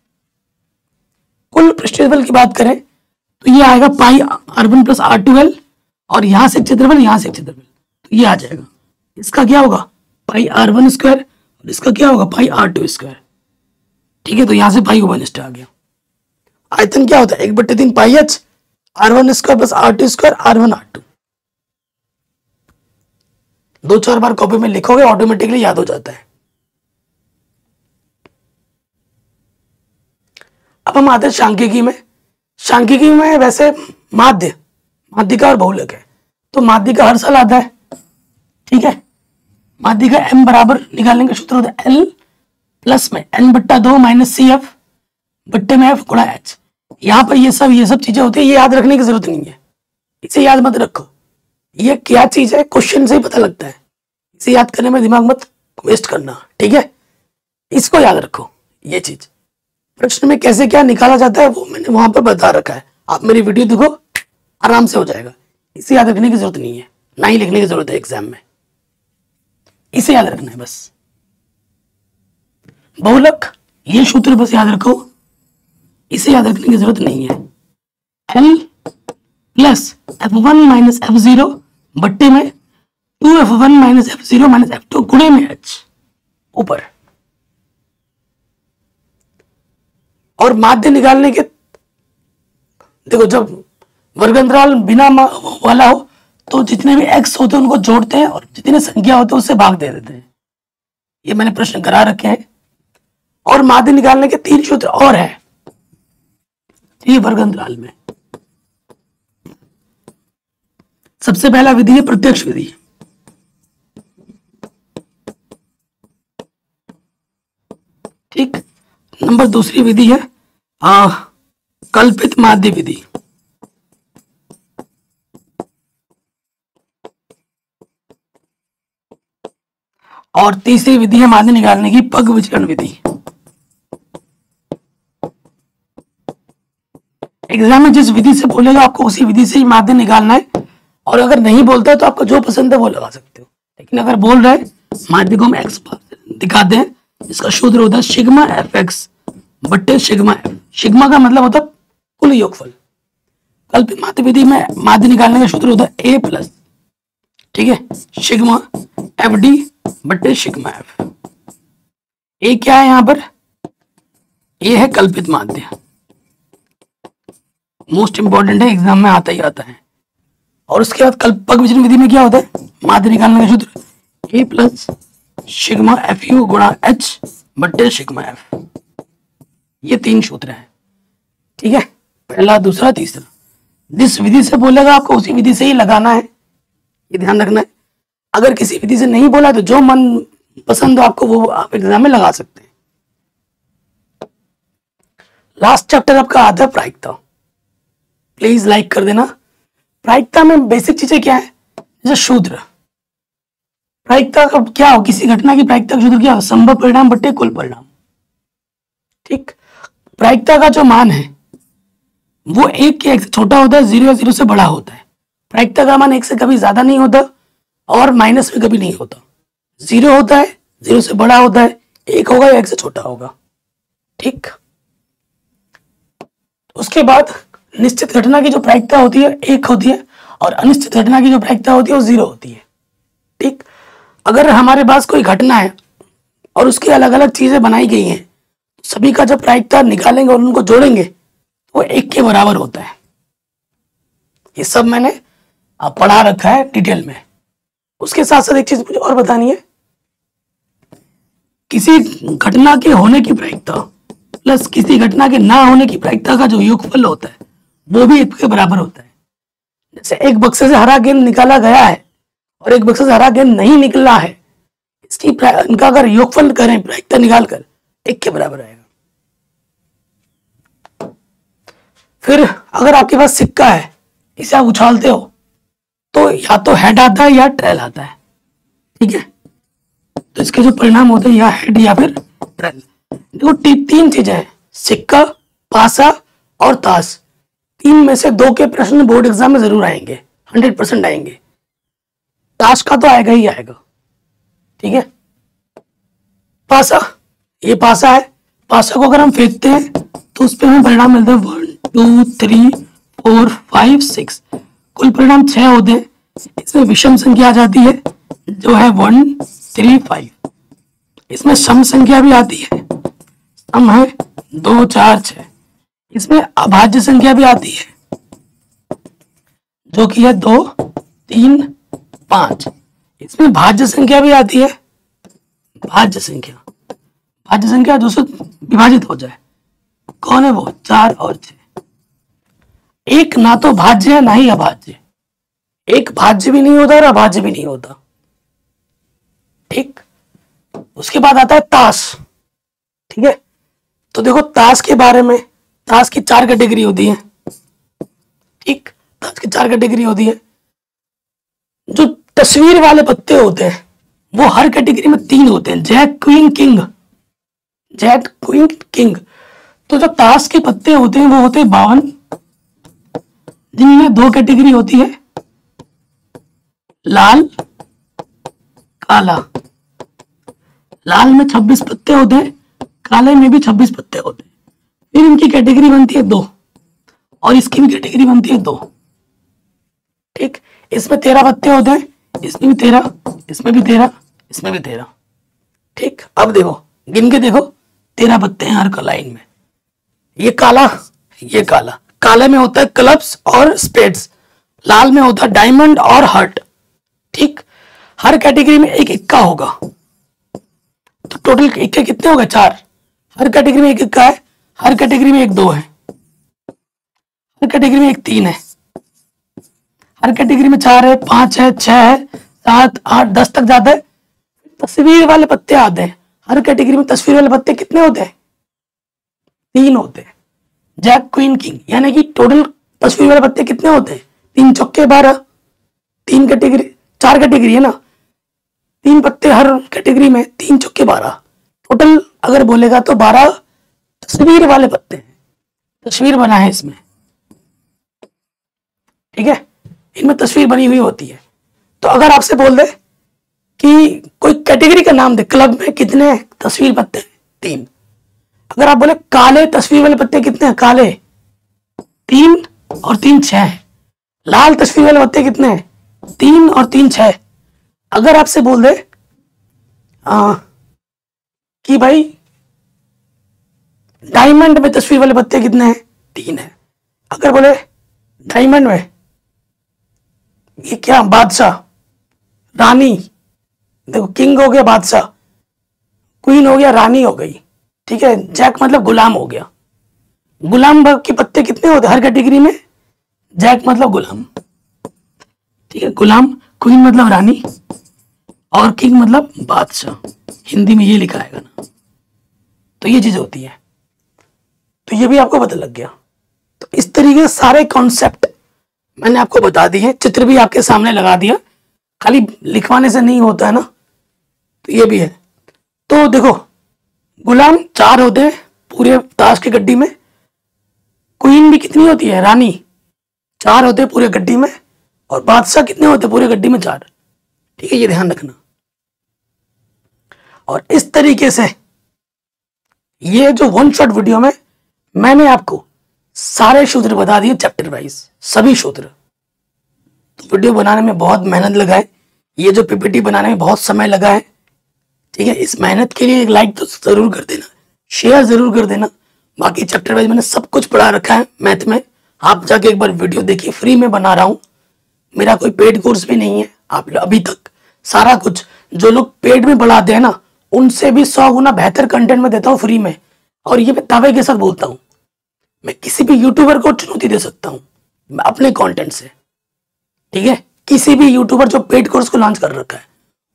A: कुल पृष्ठफल की बात करें तो ये आएगा πr1 + r2l, और यहां से क्षेत्रफल, यहां से क्षेत्रफल, तो ये आ जाएगा। इसका क्या होगा πr1² और इसका क्या होगा πr2²। ठीक है, तो यहां से पाई उभयनिष्ठ आ गया। आयतन क्या होता है 1/3 πh, r1² + r2² r1 r2। 2-4 बार कॉपी में लिखोगे ऑटोमेटिकली याद हो जाता है। अब हम आते हैं सांख्यिकी में। सांख्यिकी में वैसे माध्यिका और बहुलक है, तो माध्यिका हर साल आता है। ठीक है, माध्यिका m बराबर निकालने का सूत्र होता है l प्लस में n/2 - cf बट्टे में f गुणा h। यहाँ पर ये सब चीजें होती है, ये याद रखने की जरूरत नहीं है, इसे याद मत रखो। ये क्या चीज है क्वेश्चन से ही पता लगता है, इसे याद करने में दिमाग मत वेस्ट करना। ठीक है, इसको याद रखो। ये चीज प्रश्न में कैसे क्या निकाला जाता है वो मैंने वहां पर बता रखा है, आप मेरी वीडियो देखो, आराम से हो जाएगा। इसे याद रखने की जरूरत नहीं है, ना ही लिखने की जरूरत है एग्जाम में, इसे याद रखना है बस। बहुलक, ये सूत्र बस याद रखो, इसे याद रखने की जरूरत नहीं है। l प्लस f1 - f0 बट्टे में 2f1 - f0 - f2 गुणे में h ऊपर। और माध्य निकालने के, देखो जब वर्ग अंतराल बिना वाला हो तो जितने भी x होते हैं उनको जोड़ते हैं और जितने संख्या होते हैं उससे भाग दे देते हैं। ये मैंने प्रश्न करा रखे हैं। और माध्य निकालने के 3 सूत्र और है ये वर्ग अंतराल में। सबसे पहला विधि है प्रत्यक्ष विधि। ठीक। नंबर दूसरी विधि है कल्पित माध्य विधि। और तीसरी विधि है माध्य निकालने की पग विचलन विधि। एग्जाम में जिस विधि से बोलेगा आपको उसी विधि से ही माध्य निकालना है। और अगर नहीं बोलता है तो आपको जो पसंद है वो लगा सकते हो, लेकिन अगर बोल रहे हैं माध्य को हम एक्स दिखाते हैं, इसका सूत्र होता है सिग्मा एफ एक्स बट्टे सिग्मा एफ। सिग्मा का मतलब होता है कुल योगफल। कल्पित माध्य विधि में माध्य निकालने का सूत्र होता है ए प्लस, ठीक है, सिग्मा एफ डी बट्टे सिग्मा एफ। ए क्या है यहां पर? ए है कल्पित माध्य, मोस्ट इंपॉर्टेंट है, एग्जाम में आता ही आता है। और उसके बाद पग विचलन विधि में क्या होता है? माध्य निकालने का सूत्र ए प्लस सिग्मा एफ यू गुणा एच बट्टे सिग्मा एफ। ये 3 सूत्र हैं, ठीक है, पहला दूसरा तीसरा। जिस विधि से बोलेगा आपको उसी विधि से ही लगाना है, ये ध्यान रखना है। अगर किसी विधि से नहीं बोला तो जो मन पसंद हो आपको वो आप एग्जाम में लगा सकते हैं। लास्ट चैप्टर आपका आता है प्रायिकता। प्लीज लाइक कर देना। प्रायिकता में बेसिक चीजें क्या है? जैसे सूत्र प्रायिकता का क्या हो, किसी घटना की प्रायिकता का सूत्र क्या हो? संभव परिणाम बट्टे कुल परिणाम। ठीक। प्रायिकता का जो मान है वो 1 के 1 से छोटा होता है, 0 या 0 से बड़ा होता है। प्रायिकता का मान 1 से कभी ज्यादा नहीं होता और माइनस में कभी नहीं होता। 0 होता है, 0 से बड़ा होता है, 1 होगा या 1 से छोटा होगा। ठीक। उसके बाद निश्चित घटना की जो प्रायिकता होती है 1 होती है और अनिश्चित घटना की जो प्रायिकता होती है वो 0 होती है। ठीक। अगर हमारे पास कोई घटना है और उसकी अलग अलग चीजें बनाई गई हैं, सभी का जब प्रायिकता निकालेंगे और उनको जोड़ेंगे तो वो 1 के बराबर होता है। ये सब मैंने पढ़ा रखा है डिटेल में। उसके साथ साथ एक चीज मुझे और बतानी है, किसी घटना के होने की प्रायिकता प्लस किसी घटना के ना होने की प्रायिकता का जो योगफल होता है वो भी 1 के बराबर होता है। जैसे एक बक्से से हरा गेंद निकाला गया है और एक बक्से से हरा गेंद नहीं निकला है, इसकी इनका अगर योगफल करें प्रायिकता निकालकर 1 के बराबर आएगा। फिर अगर आपके पास सिक्का है, इसे आप उछालते हो तो या तो हेड आता है या ट्रेल आता है, ठीक है। तो इसके जो परिणाम होते हैं या हेड या फिर ट्रेल। देखो 3 चीजें हैं, सिक्का, पासा और ताश। 3 में से 2 के प्रश्न बोर्ड एग्जाम में जरूर आएंगे, 100% आएंगे। ताश का तो आएगा ही आएगा, ठीक है। पासा, ये पासा है, पासा को अगर हम फेंकते हैं तो उस पर हमें परिणाम मिलते हैं 1 2 3 4 5 6, कुल परिणाम 6 होते हैं। इसमें विषम संख्या आ जाती है जो है 1 3 5। इसमें सम संख्या भी आती है, सम है 2 4 6। इसमें अभाज्य संख्या भी आती है जो कि है 2 3 5। इसमें भाज्य संख्या भी आती है, भाज्य संख्या जो से विभाजित हो जाए। कौन है वो? 4 और 6। एक ना तो भाज्य है ना ही अभाज्य, एक भाज्य भी नहीं होता और अभाज्य भी नहीं होता। ठीक। उसके बाद आता है ताश, ठीक है। तो देखो ताश के बारे में, ताश की 4 कैटेगरी होती है, ठीक। ताश की 4 कैटेगरी होती है। जो तस्वीर वाले पत्ते होते हैं वो हर कैटेगरी में 3 होते हैं, jack queen king, jack queen king. तो जो ताश के पत्ते होते हैं वो होते हैं 52, जिनमें 2 कैटेगरी होती है, लाल काला। लाल में 26 पत्ते होते हैं, काले में भी 26 पत्ते होते हैं। फिर इनकी कैटेगरी बनती है 2 और इसकी भी कैटेगरी बनती है 2, ठीक। इसमें 13 पत्ते होते हैं, इसमें भी 13, इसमें भी 13, इसमें भी 13, ठीक। अब देखो गिन के देखो 13 पत्ते हैं हर लाइन में। ये काला, ये काला, काले में होता है क्लब्स और स्पेड्स, लाल में होता है डायमंड और हार्ट। ठीक, हर कैटेगरी में एक इक्का होगा, तो टोटल इक्के कितने हो गए? 4। हर कैटेगरी में एक इक्का है, हर कैटेगरी में एक 2 है, हर कैटेगरी में एक 3 है, हर कैटेगरी में 4 है, 5 है, 6 है, 7, 8, 10 तक जाता है। तस्वीर वाले पत्ते आते हैं, हर कैटेगरी में तस्वीर वाले पत्ते कितने होते हैं? 3 होते हैं। जैक, क्वीन, किंग, यानी कि टोटल तस्वीर वाले पत्ते कितने होते हैं? 3 चौके 12। 3 कैटेगरी, 4 कैटेगरी है ना, 3 पत्ते हर कैटेगरी में, 3 चौके 12, टोटल अगर बोलेगा तो 12 तस्वीर वाले पत्ते हैं। तस्वीर बना है इसमें, ठीक है, इनमें तस्वीर बनी हुई होती है। तो अगर आपसे बोल दे कि कोई कैटेगरी का नाम दे, क्लब में कितने तस्वीर पत्ते? 3। अगर आप बोले काले तस्वीर वाले पत्ते कितने हैं? काले 3 और 3 6 है। लाल तस्वीर वाले पत्ते कितने हैं? 3 और 3 6। अगर आपसे बोल दे कि भाई डायमंड में तस्वीर वाले पत्ते कितने हैं? 3 है। अगर बोले डायमंड में ये क्या, बादशाह, रानी, देखो किंग हो गया बादशाह, क्वीन हो गया रानी हो गई, ठीक है, जैक मतलब गुलाम हो गया। गुलाम के पत्ते कितने होते हैं हर कैटेगरी में? जैक मतलब गुलाम, ठीक है, गुलाम, क्वीन मतलब रानी और किंग मतलब बादशाह। हिंदी में ये लिखा आएगा ना, तो ये चीज होती है। तो ये भी आपको पता लग गया। तो इस तरीके से सारे कॉन्सेप्ट मैंने आपको बता दिए, चित्र भी आपके सामने लगा दिया, खाली लिखवाने से नहीं होता है ना, तो ये भी है। तो देखो, गुलाम 4 होते हैं पूरे ताश की गड्डी में, क्वीन भी कितनी होती है? रानी 4 होते हैं पूरे गड्डी में, और बादशाह कितने होते हैं पूरे गड्डी में? 4। ठीक है, ये ध्यान रखना। और इस तरीके से ये जो 1 शॉट वीडियो में मैंने आपको सारे सूत्र बता दिए चैप्टर वाइज, सभी सूत्र। तो वीडियो बनाने में बहुत मेहनत लगा है, ये जो पीपीटी बनाने में बहुत समय लगा है, ठीक है। इस मेहनत के लिए एक लाइक तो जरूर कर देना, शेयर जरूर कर देना। बाकी चैप्टर वाइज मैंने सब कुछ पढ़ा रखा है मैथ में, आप जाके एक बार वीडियो देखिए, फ्री में बना रहा हूँ, मेरा कोई पेड कोर्स भी नहीं है। आप अभी तक सारा कुछ जो लोग पेड में पढ़ाते हैं ना, उनसे भी 100 गुना बेहतर कंटेंट में देता हूँ फ्री में। और ये मैं दावे के साथ बोलता हूँ, मैं किसी भी यूट्यूबर को चुनौती दे सकता हूँ मैं अपने कंटेंट से, ठीक है। किसी भी यूट्यूबर जो पेड कोर्स को लॉन्च कर रखा है,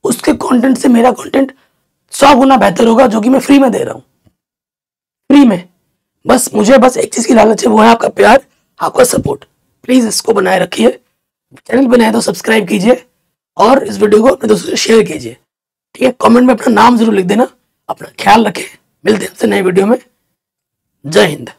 A: उसके कंटेंट से मेरा कंटेंट 100 गुना बेहतर होगा, जो कि मैं फ्री में दे रहा हूँ, फ्री में। बस मुझे बस एक चीज की लालच है, वो है आपका प्यार, आपका सपोर्ट। प्लीज इसको बनाए रखिए, चैनल बनाए तो सब्सक्राइब कीजिए और इस वीडियो को अपने दोस्तों से शेयर कीजिए, ठीक है। कमेंट में अपना नाम जरूर लिख देना। अपना ख्याल रखें, मिलते हैं आपसे नए वीडियो में। जय हिंद।